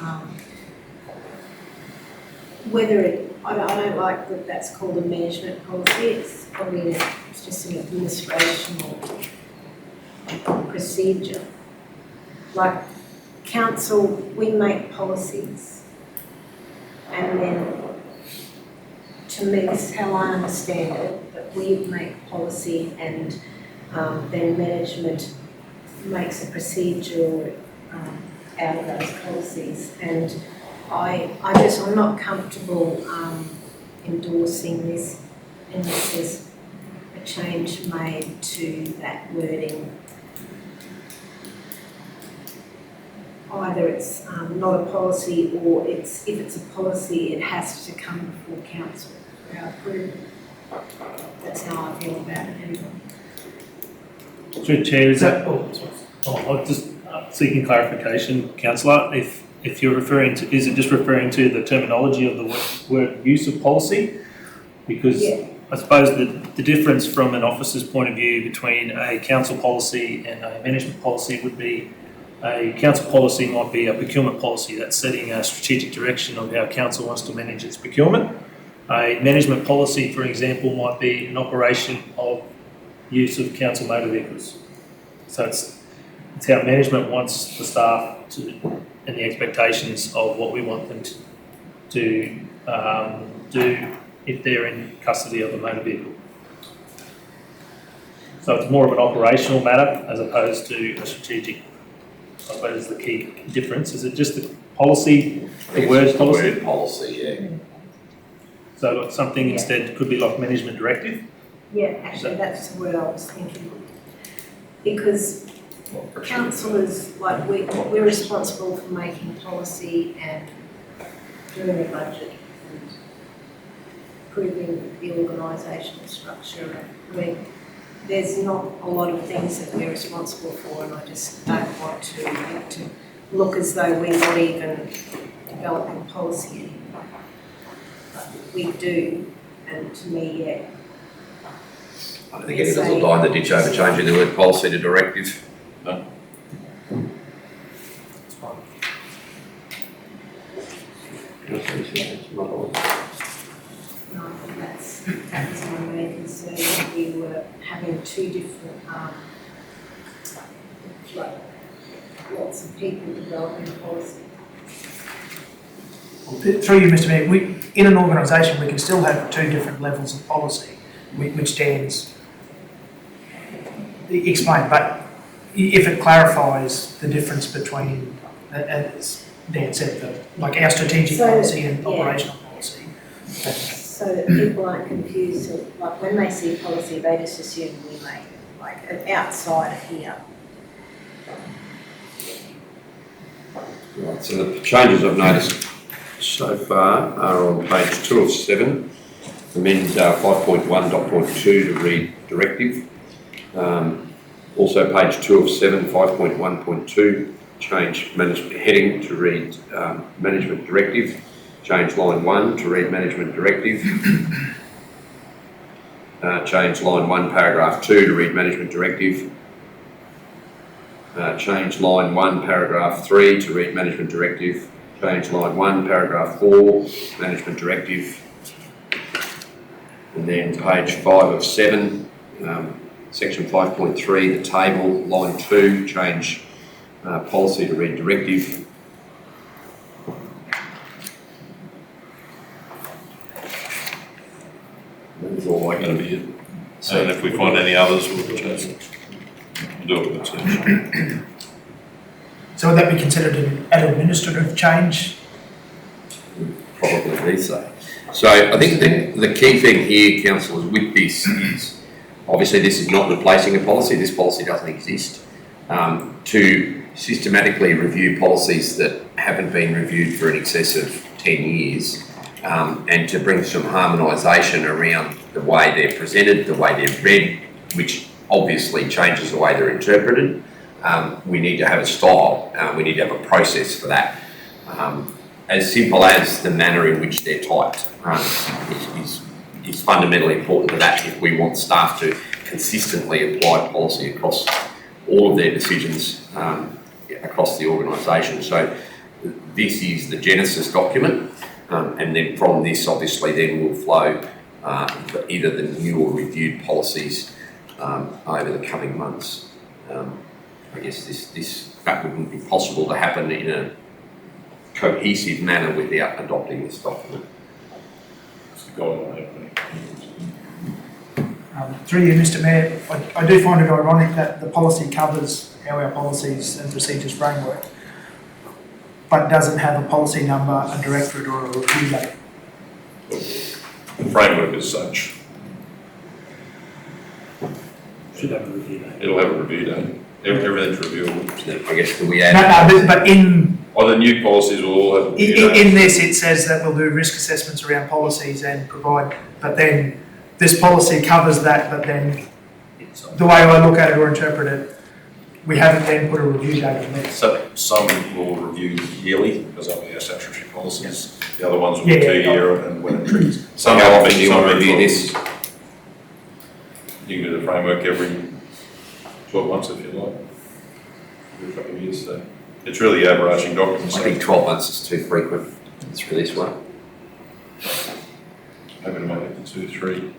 whether I don't like that that's called a management policy. It's probably it's just an administrational procedure. Like council, we make policies, and then, to me, this is how I understand it, that we make policy and then management makes a procedure out of those policies. And I'm not comfortable endorsing this unless there's a change made to that wording. Either it's not a policy, or if it's a policy, it has to come before council for our approval. That's how I feel about it anyway. Through Chair, is that, Oh, sorry. I'm just seeking clarification, councillor, if you're referring to, is it just referring to the terminology of the word use of policy? Because Yeah. I suppose that the difference from an officer's point of view between a council policy and a management policy would be a council policy might be a procurement policy that's setting a strategic direction of how council wants to manage its procurement. A management policy, for example, might be an operation of use of council motor vehicles. So it's how management wants the staff to, and the expectations of what we want them to do if they're in custody of a motor vehicle. So it's more of an operational matter as opposed to a strategic. I suppose the key difference is it just the policy, the word policy. Word policy, yeah. So like something instead could be like management directive. Yeah, actually, that's the word I was thinking. Because councillors, like we're responsible for making policy and doing a budget and approving the organisational structure. I mean, there's not a lot of things that we're responsible for, and I just don't want to look as though we're not even developing policy anymore. But we do, and to me, yeah. I don't think any of us will die in the ditch over changing the word policy to directive. No. No, that's my main concern, that we were having two different, like, lots of people developing policy. Through you, Mr Mayor, in an organisation we can still have two different levels of policy, which Dan's explained, but if it clarifies the difference between, as Dan said, like our strategic policy and operational policy. So that people aren't confused, so, like when they see policy, they just assume we make it, like outside of here. Right, so the changes I've noticed so far are on page 2 of 7. Amend 5.1.2 to read directive. Also page 2 of 7, 5.1.2, change management heading to read management directive. Change line 1 to read management directive. Change line 1 paragraph 2 to read management directive. Change line 1 paragraph 3 to read management directive. Change line 1 paragraph 4 management directive. And then page 5 of 7, section 5.3, the table, line 2, change policy to read directive. That's all I That'll be it. And if we find any others, we'll do it. So would that be considered an administrative change? Probably be so. So I think the key thing here, councillors, with this is, obviously this is not replacing a policy, this policy doesn't exist. To systematically review policies that haven't been reviewed for in excess of 10 years, and to bring some harmonisation around the way they're presented, the way they're read, which obviously changes the way they're interpreted. We need to have a style, we need to have a process for that. As simple as the manner in which they're typed is fundamentally important to that if we want staff to consistently apply policy across all of their decisions across the organisation. So this is the genesis document, and then from this obviously then will flow either the new or reviewed policies over the coming months. I guess that wouldn't be possible to happen in a cohesive manner without adopting this document. It's the guideline. Through you, Mr Mayor, I do find it ironic that the policy covers our policies and procedures framework, but doesn't have a policy number, a directorate or a review date. The framework as such, Should have a review date. it'll have a review date. Everything's reviewable. So then I guess can we add? No, but in The new policies will all have a review date. in this it says that we'll do risk assessments around policies and provide, but then this policy covers that, but then the way I look at it or interpret it, we haven't then put a review date on this. So some will review yearly, because they'll be our statutory policies. The other ones will be Yeah, 2 year and when it triggers. Some How have often been, do you some want to have review been. this? You can do the framework every 12 months if you like, every couple of years, so it's really overarching documents. I think 12 months is too frequent through this one. Maybe to make it to 2, 3.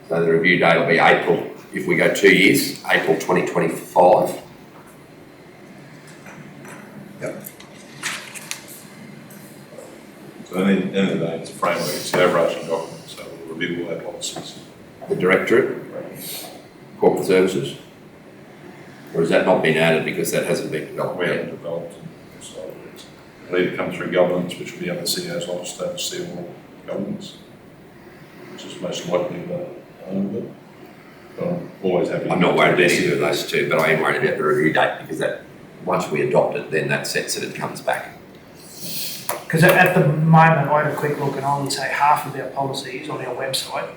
So the review date will be April, if we go 2 years, April 2025. So at the end of the day, it's a framework, it's the overarching document, so we'll review all our policies. The Directorate, Corporate Services, or has that not been added because that hasn't been developed We yet? haven't developed, so it'll either come through governance, which will be under the CEO's office to oversee all governance, which is most likely the but I'm always happy. I'm not worried about either of those two, but I am worried about the review date because that, once we adopt it, then that sets it, it comes back. Because at the moment, I had a quick look and I would say half of our policies on our website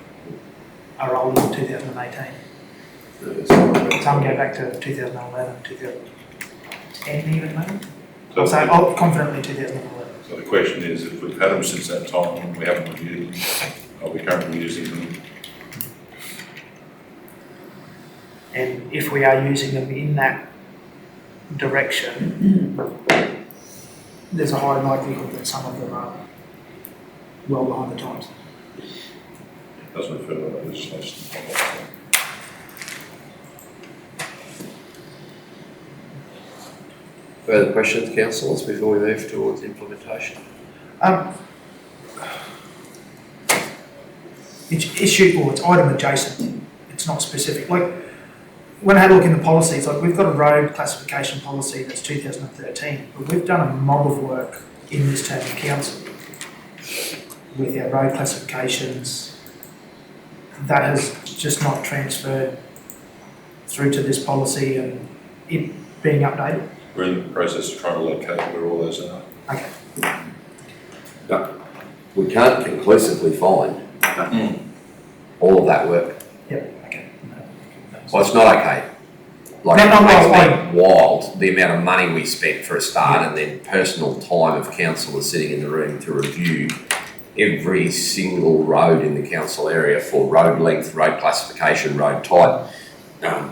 are older than 2018. Some go back to 2011, 2010 even maybe. I'll say confidently 2011. So the question is, if we've had them since that time and we haven't reviewed them, are we currently using them? And if we are using them in that direction, there's a high likelihood that some of them are well behind the times. It doesn't refer to that legislation. Further questions, councillors, before we move towards implementation? It's issue, or it's item adjacent, it's not specific. Like, when I had a look in the policies, like we've got a road classification policy that's 2013, but we've done a mob of work in this term of council with our road classifications. That has just not transferred through to this policy and it being updated. We're in the process of trying to locate where all those are. Okay. No, we can't conclusively find all of that work. Yep. Okay. Well, it's not okay. Like, No, it makes well, me wild, the amount of money we spent for a start and then personal time of councillors sitting in the room to review every single road in the council area for road length, road classification, road type,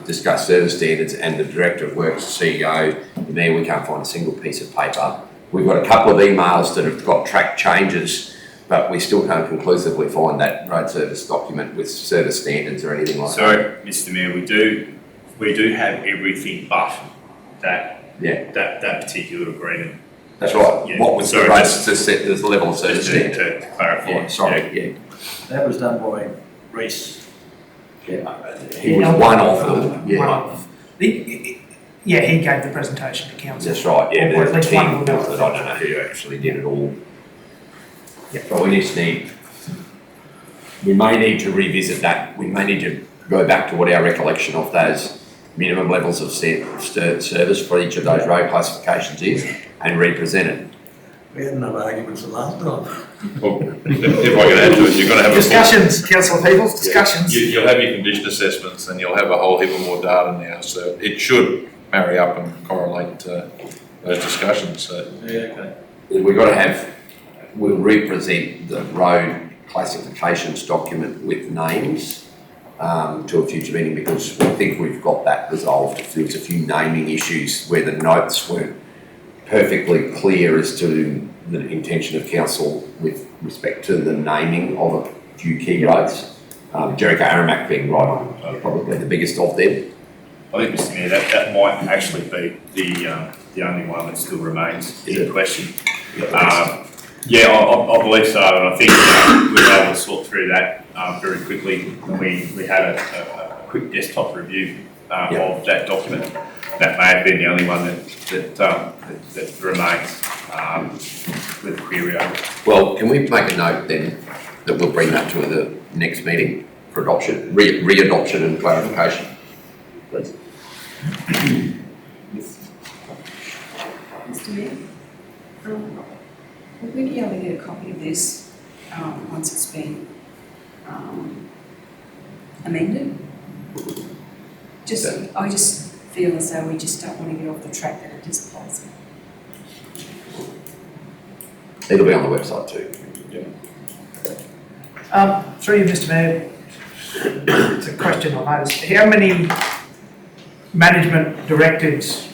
discuss service standards, and the Director of Works, CEO, there we can't find a single piece of paper. We've got a couple of emails that have got track changes, but we still can't conclusively find that road service document with service standards or anything like that. So, Mr Mayor, we do have everything but that particular agreement. That's right. Yeah. What was the Sorry, rates to set the level of service Just standard? to clarify. Yeah, sorry, yeah. That was done by Reece. He was one of them, yeah. One of them. Yeah, he gave the presentation to council. That's right, yeah, Or at there's a least team, one of but them. I don't know who actually did it all. Yeah. But we may need to revisit that, we may need to go back to what our recollection of those minimum levels of service for each of those road classifications is and represent it. We had enough arguments the last time. Well, if I can add to it, you're going to have Discussions, councillor Peebles, discussions. You'll have your condition assessments and you'll have a whole heap of more data now, so it should marry up and correlate to those discussions, so. Yeah, okay. We've got to have, we'll represent the road classifications document with names to a future meeting because I think we've got that resolved. If there was a few naming issues where the notes weren't perfectly clear as to the intention of council with respect to the naming of a few key roads. Jericho Aramac being right, probably the biggest of them. I think, Mr Mayor, that might actually be the only one that still remains in question. Yeah, I believe so, and I think we were able to sort through that very quickly when we had a quick desktop review of that document. That may have been the only one that remains with a query over. Well, can we make a note then that we'll bring that to the next meeting for adoption, re-adoption and clarification, please? Mr Mayor, would we be able to get a copy of this once it's been amended? I just feel as though we just don't want to get off the track that it is a policy. It'll be on the website too. Through you, Mr Mayor, it's a question I noticed. How many management directives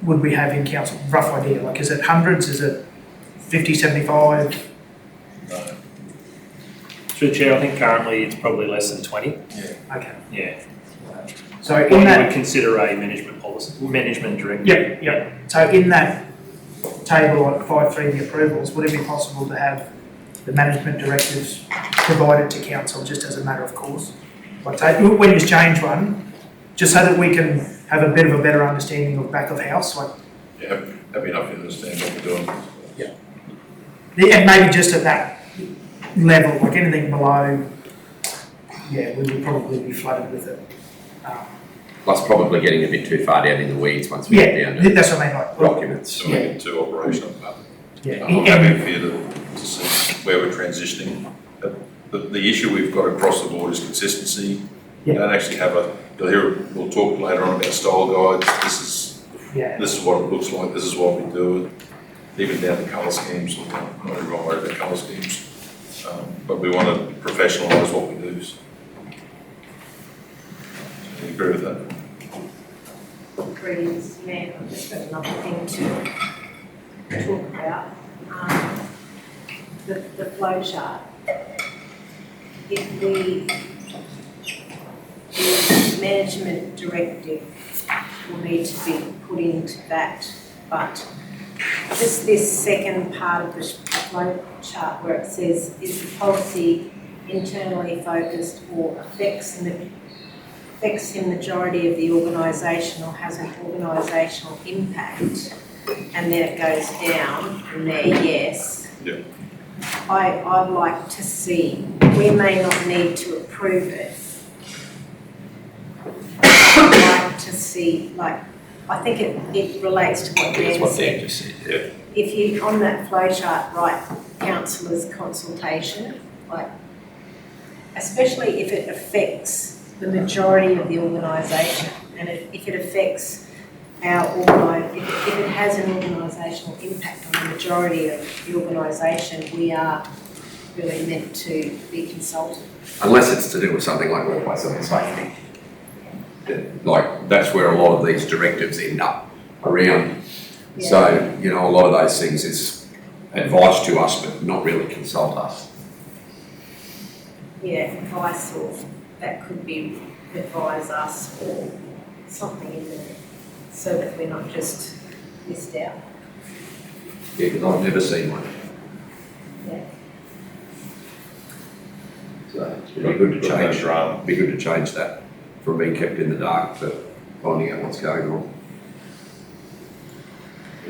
would we have in council? Rough idea, like is it hundreds, is it 50, 75? Through Chair, I think currently it's probably less than 20. Okay. Yeah. So What in you that, would consider a management policy, management directive. yep. So in that table on 5.3, the approvals, would it be possible to have the management directives provided to council just as a matter of course? Like when you change one, just so that we can have a bit of a better understanding of back of house, like, Yeah, happy enough to understand what we're doing. and maybe just at that level, like anything below, yeah, we would probably be flooded with it. Plus probably getting a bit too far down in the weeds once we get down to That's what I mean, like, documents. So we get too operational. yeah. I'm happy for you to see where we're transitioning. The issue we've got across the board is consistency. We Yeah. don't actually have we'll talk later on about style guides. Yeah. This is what it looks like, this is what we do. Even down to colour schemes, I'm not everyone worried about colour schemes. But we want to professionalise what we do. So, do you agree with that? Agreed, Mr. Mayor. I've just got another thing to talk about. The flow chart. If the management directive will need to be put into that, but just this second part of the flow chart where it says, is the policy internally focused or affects the majority of the organisation or has an organisational impact, and then it goes down from there, yes. Yeah. I'd like to see, we may not need to approve it. I'd like to see, like, I think it relates to what Dan said. Yeah. If you, on that flow chart, write councillors' consultation, like, especially if it affects the majority of the organisation, and if it affects our if it has an organisational impact on the majority of the organisation, we are really meant to be consulted. Unless it's to do with something like workplace health and safety. Like, that's where a lot of these directives end up around. Yeah. So, you know, a lot of those things is advice to us, but not really consult us. Yeah, advice, or that could be advise us or something in there, so that we're not just missed out. Yeah, because I've never seen one. Yeah. So it's really good to change, be good to change that from being kept in the dark to finding out what's going on.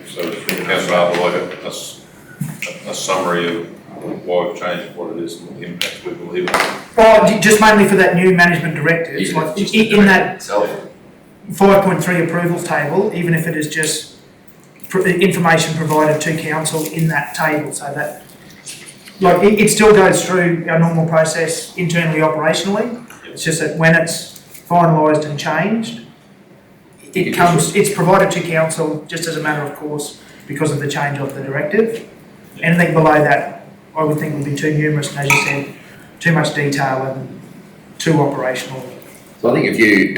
So, Councillor Arthur, like a summary of why we've changed what it is and what the impacts we believe in. Oh, just mainly for that new management directive, it's like in that 5.3 approvals table, even if it is just information provided to council in that table, so that, like, it still goes through our normal process internally, operationally. It's just that when it's finalised and changed, it's provided to council just as a matter of course because of the change of the directive. Anything below that, I would think would be too numerous, and as you said, too much detail and too operational. So I think if you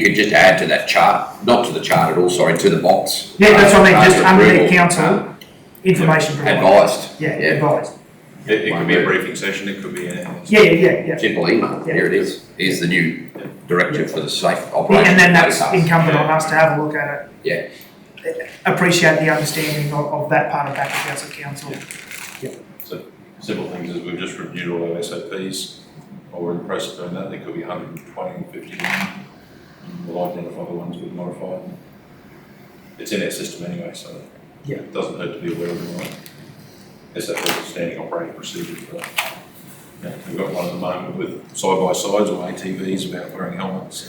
could just add to that chart, not to the chart at all, sorry, to the box. Yeah, that's what I mean, just underneath approval, council, information provided. Advised. Yeah, advised. It could be a briefing session, it could be anything else. Yeah. Simple email, Yeah. here it is. Here's the new directive for the safe Yeah, operation. and then that's of incumbent on us to have a look at Yeah, it, appreciate the understanding of that part of back of house of council. So simple things is we've just reviewed all our SOPs, or we're in the process of doing that, there could be 120 and 50. We'll identify the ones we've modified. It's in our system anyway, so Yeah. it doesn't hurt to be aware of them. Right? It's that standing operating procedure for that. Yeah, we've got one at the moment with side-by-sides or ATVs about wearing helmets.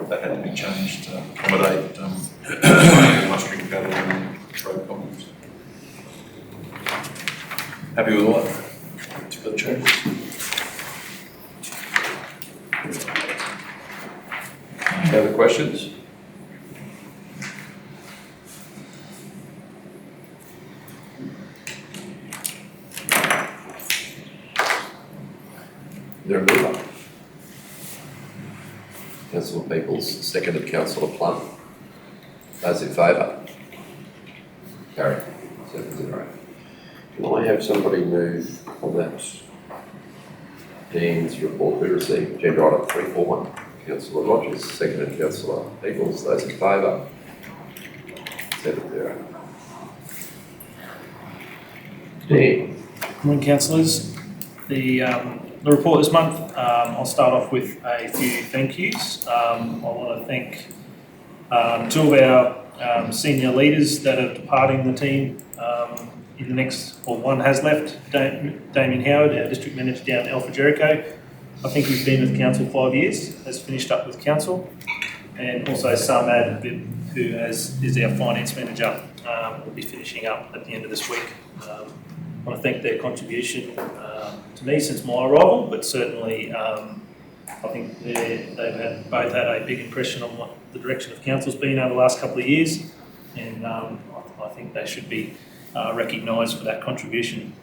That had to be changed to accommodate mustering pattern and road problems. Happy with all that? For the changes. any other questions? Is there a mover? Eagles, seconded Councillor Plum. Those in favour? Carried. 7-0. Can I have somebody move on that Dean's report we received, agenda item 341? Councillor Rogers, seconded Councillor Eagles. Those in favour? 7-0. Dean. Good morning, councillors. The report this month, I'll start off with a few thank yous. I want to thank two of our senior leaders that are departing the team in the next, or one has left, Damien Howard, our district manager down at Alfred Jericho. I think he's been with council 5 years, has finished up with council, and also Samad, who is our finance manager, will be finishing up at the end of this week. I want to thank their contribution to me since my arrival, but certainly I think they've both had a big impression on what the direction of council's been over the last couple of years, and I think they should be recognised for that contribution.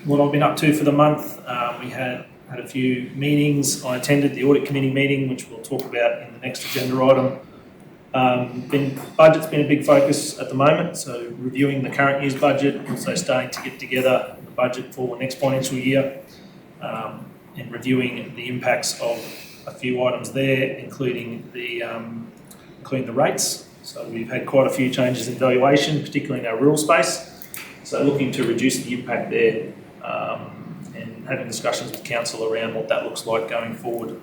What I've been up to for the month, we had a few meetings. I attended the audit committee meeting, which we'll talk about in the next agenda item. Budget's been a big focus at the moment, so reviewing the current year's budget, also starting to get together the budget for next financial year, and reviewing the impacts of a few items there, including the rates. So we've had quite a few changes in valuation, particularly in our rural space. So looking to reduce the impact there, and having discussions with council around what that looks like going forward.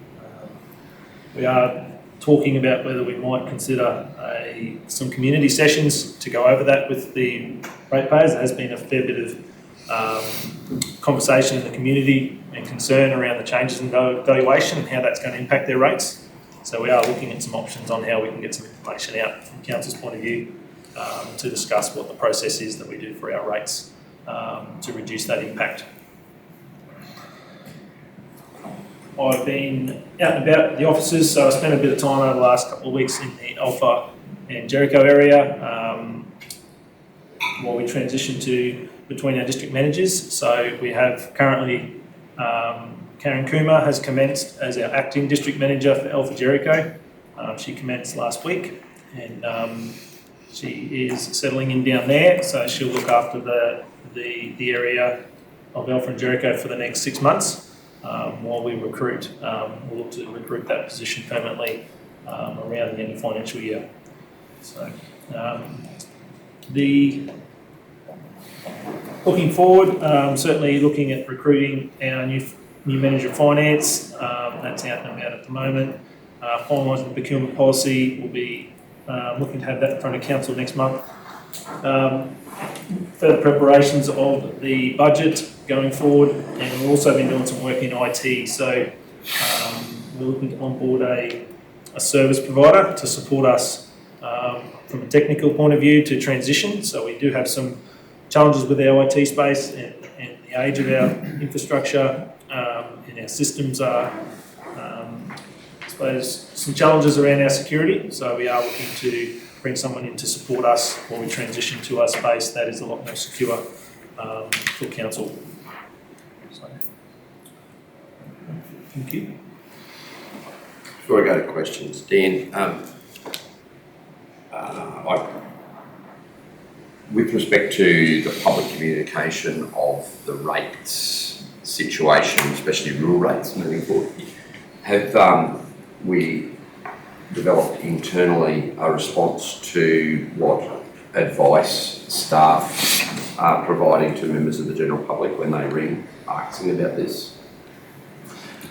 We are talking about whether we might consider some community sessions to go over that with the ratepayers. There has been a fair bit of conversation in the community and concern around the changes in valuation and how that's going to impact their rates. So we are looking at some options on how we can get some information out from council's point of view to discuss what the process is that we do for our rates to reduce that impact. I've been out and about the offices, so I spent a bit of time over the last couple of weeks in the Alpha and Jericho area while we transition to between our district managers. So we have currently Karen Kumar has commenced as our acting district manager for Alpha Jericho. She commenced last week, and she is settling in down there, so she'll look after the area of Alpha and Jericho for the next 6 months. While we recruit, we'll look to recruit that position permanently around the end of financial year. So, looking forward, certainly looking at recruiting our new manager of finance. That's out and about at the moment. Finalising the procurement policy, we'll be looking to have that in front of council next month. Further preparations of the budget going forward, and we've also been doing some work in IT. So we're looking to onboard a service provider to support us from a technical point of view to transition. So we do have some challenges with our IT space and the age of our infrastructure, and our systems are, I suppose, some challenges around our security. So we are looking to bring someone in to support us while we transition to a space that is a lot more secure for council. So, thank you. Before I go to questions, Dan, with respect to the public communication of the rates situation, especially rural rates moving forward, have we developed internally a response to what advice staff are providing to members of the general public when they ring asking about this?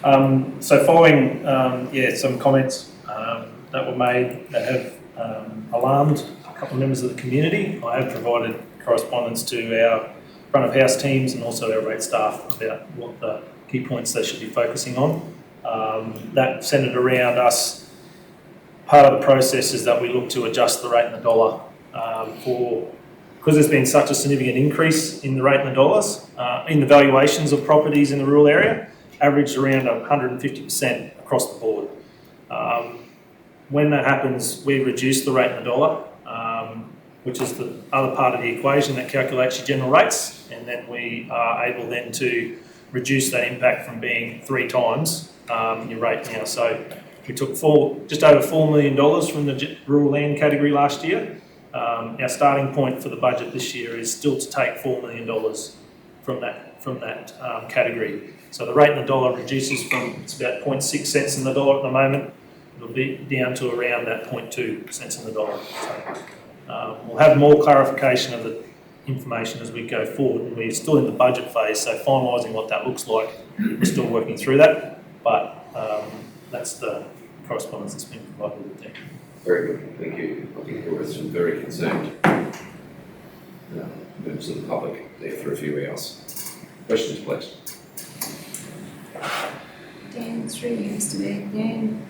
So following some comments that were made that have alarmed a couple of members of the community, I have provided correspondence to our front of house teams and also our rate staff about what the key points they should be focusing on. That centred around us. Part of the process is that we look to adjust the rate in the dollar because there's been such a significant increase in the rate in the dollars, in the valuations of properties in the rural area, averaged around 150% across the board. When that happens, we reduce the rate in the dollar which is the other part of the equation that calculates your general rates, and then we are able then to reduce that impact from being 3 times your rate now. So we took just over $4 million from the rural land category last year. Our starting point for the budget this year is still to take $4 million from that category. So the rate in the dollar reduces from, it's about 0.6 cents in the dollar at the moment. It'll be down to around that 0.2 cents in the dollar. So, we'll have more clarification of the information as we go forward, and we're still in the budget phase, so finalising what that looks like, we're still working through that, but that's the correspondence that's been provided with them. Very good, thank you. I think there were some very concerned members of the public there for a few hours. Questions, please. Dan, through you, Mr. Mayor. Dan,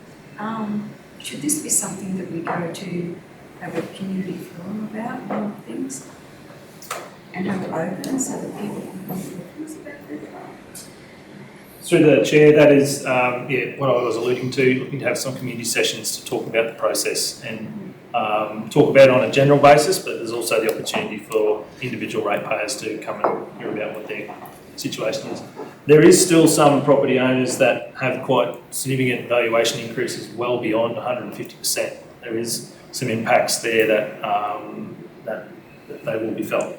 should this be something that we go to have a community forum about, all things, and have it open so that people can come to us about it? Through the chair, that is what I was alluding to, looking to have some community sessions to talk about the process and talk about it on a general basis, but there's also the opportunity for individual ratepayers to come and hear about what their situation is. There is still some property owners that have quite significant valuation increases well beyond 150%. There is some impacts there that they will be felt.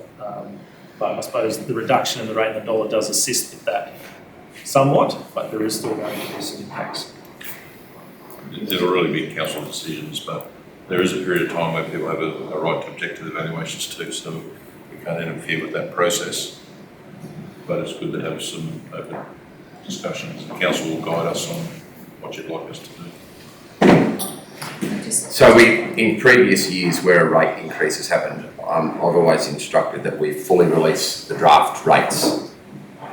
But I suppose the reduction in the rate in the dollar does assist with that somewhat, but there is still going to be some impacts. It'll really be council decisions, but there is a period of time where people have a right to object to the valuations too, so we can't interfere with that process. But it's good to have some open discussions. The council will guide us on what you'd like us to do. So in previous years where a rate increase has happened, I've always instructed that we fully release the draft rates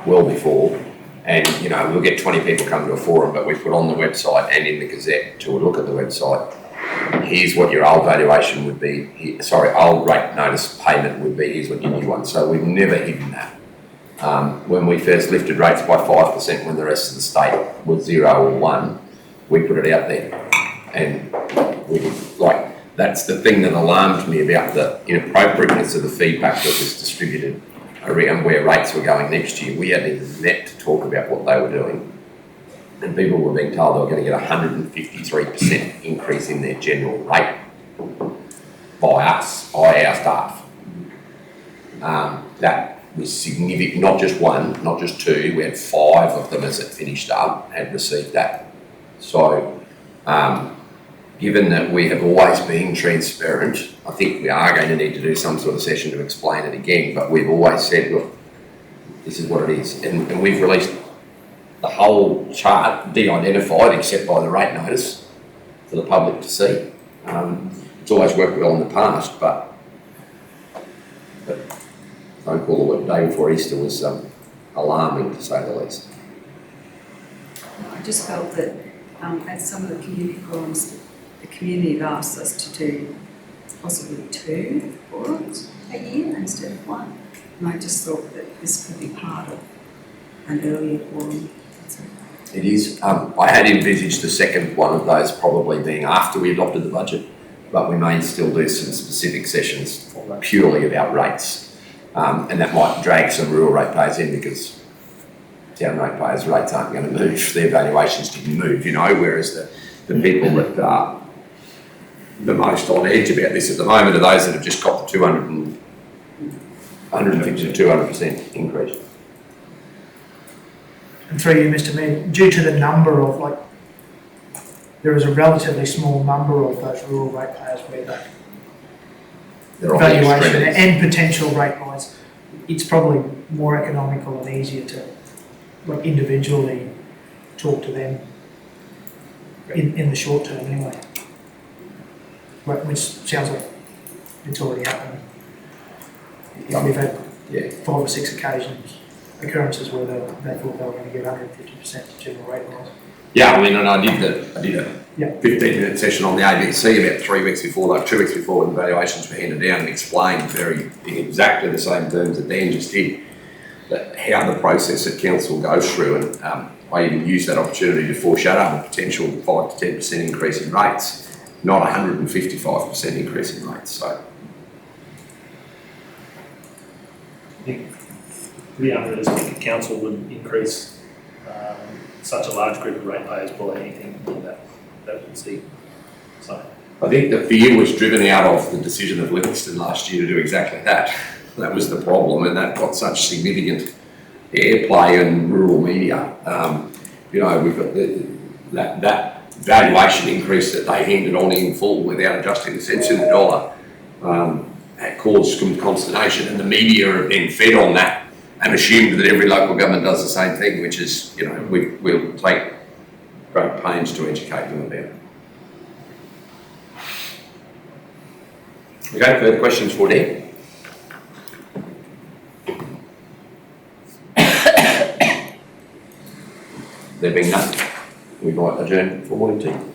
well before, and we'll get 20 people come to a forum, but we put on the website and in the Gazette to look at the website. Here's what your old valuation would be, old rate notice payment would be, here's what your new one. So we've never hidden that. When we first lifted rates by 5% when the rest of the state was 0 or 1, we put it out there. And that's the thing that alarmed me about the inappropriateness of the feedback that was distributed around where rates were going next year. We hadn't even met to talk about what they were doing. And people were being told they were going to get a 153% increase in their general rate by our staff. That was significant, not just one, not just two, we had 5 of them as it finished up had received that. So, given that we have always been transparent, I think we are going to need to do some sort of session to explain it again, but we've always said, look, this is what it is. And we've released the whole chart, de-identified except by the rate notice for the public to see. It's always worked well in the past, but phone call the day before Easter was alarming, to say the least. I just felt that at some of the community forums, the community have asked us to do possibly 2 forums a year instead of 1. And I just thought that this could be part of an earlier forum. It is. I had envisaged the second one of those probably being after we adopted the budget, but we may still do some specific sessions purely about rates. And that might drag some rural ratepayers in because town ratepayers' rates aren't going to move. Their valuations didn't move, whereas the people that are the most on edge about this at the moment are those that have just got the 150 to 200% increase. And through you, Mr. Mayor, due to the number of, there is a relatively small number of those rural ratepayers where that valuation and potential rate rise, it's probably more economical and easier to individually talk to them in the short term anyway. Which sounds like it's already happened. We've had 5 or 6 occurrences where they thought they were going to get 150% general rate rise. Yeah, I did a 15-minute session on the ABC about 2 weeks before when the valuations were handed down, and explained in exactly the same terms that Dan just did, that how the process at council goes through, and I even used that opportunity to foreshadow a potential 5 to 10% increase in rates, not 155% increase in rates. So pretty unrealistic. Council would increase such a large group of ratepayers by anything that we'll see. So. I think the fear was driven out of the decision of Livingston last year to do exactly that. That was the problem, and that got such significant airplay in rural media. We've got that valuation increase that they handed on in full without adjusting the cents in the dollar. That caused some consternation, and the media have then fed on that and assumed that every local government does the same thing, which is, we'll take great pains to educate them about. Okay, further questions for Dan? There being none, we might adjourn for morning tea.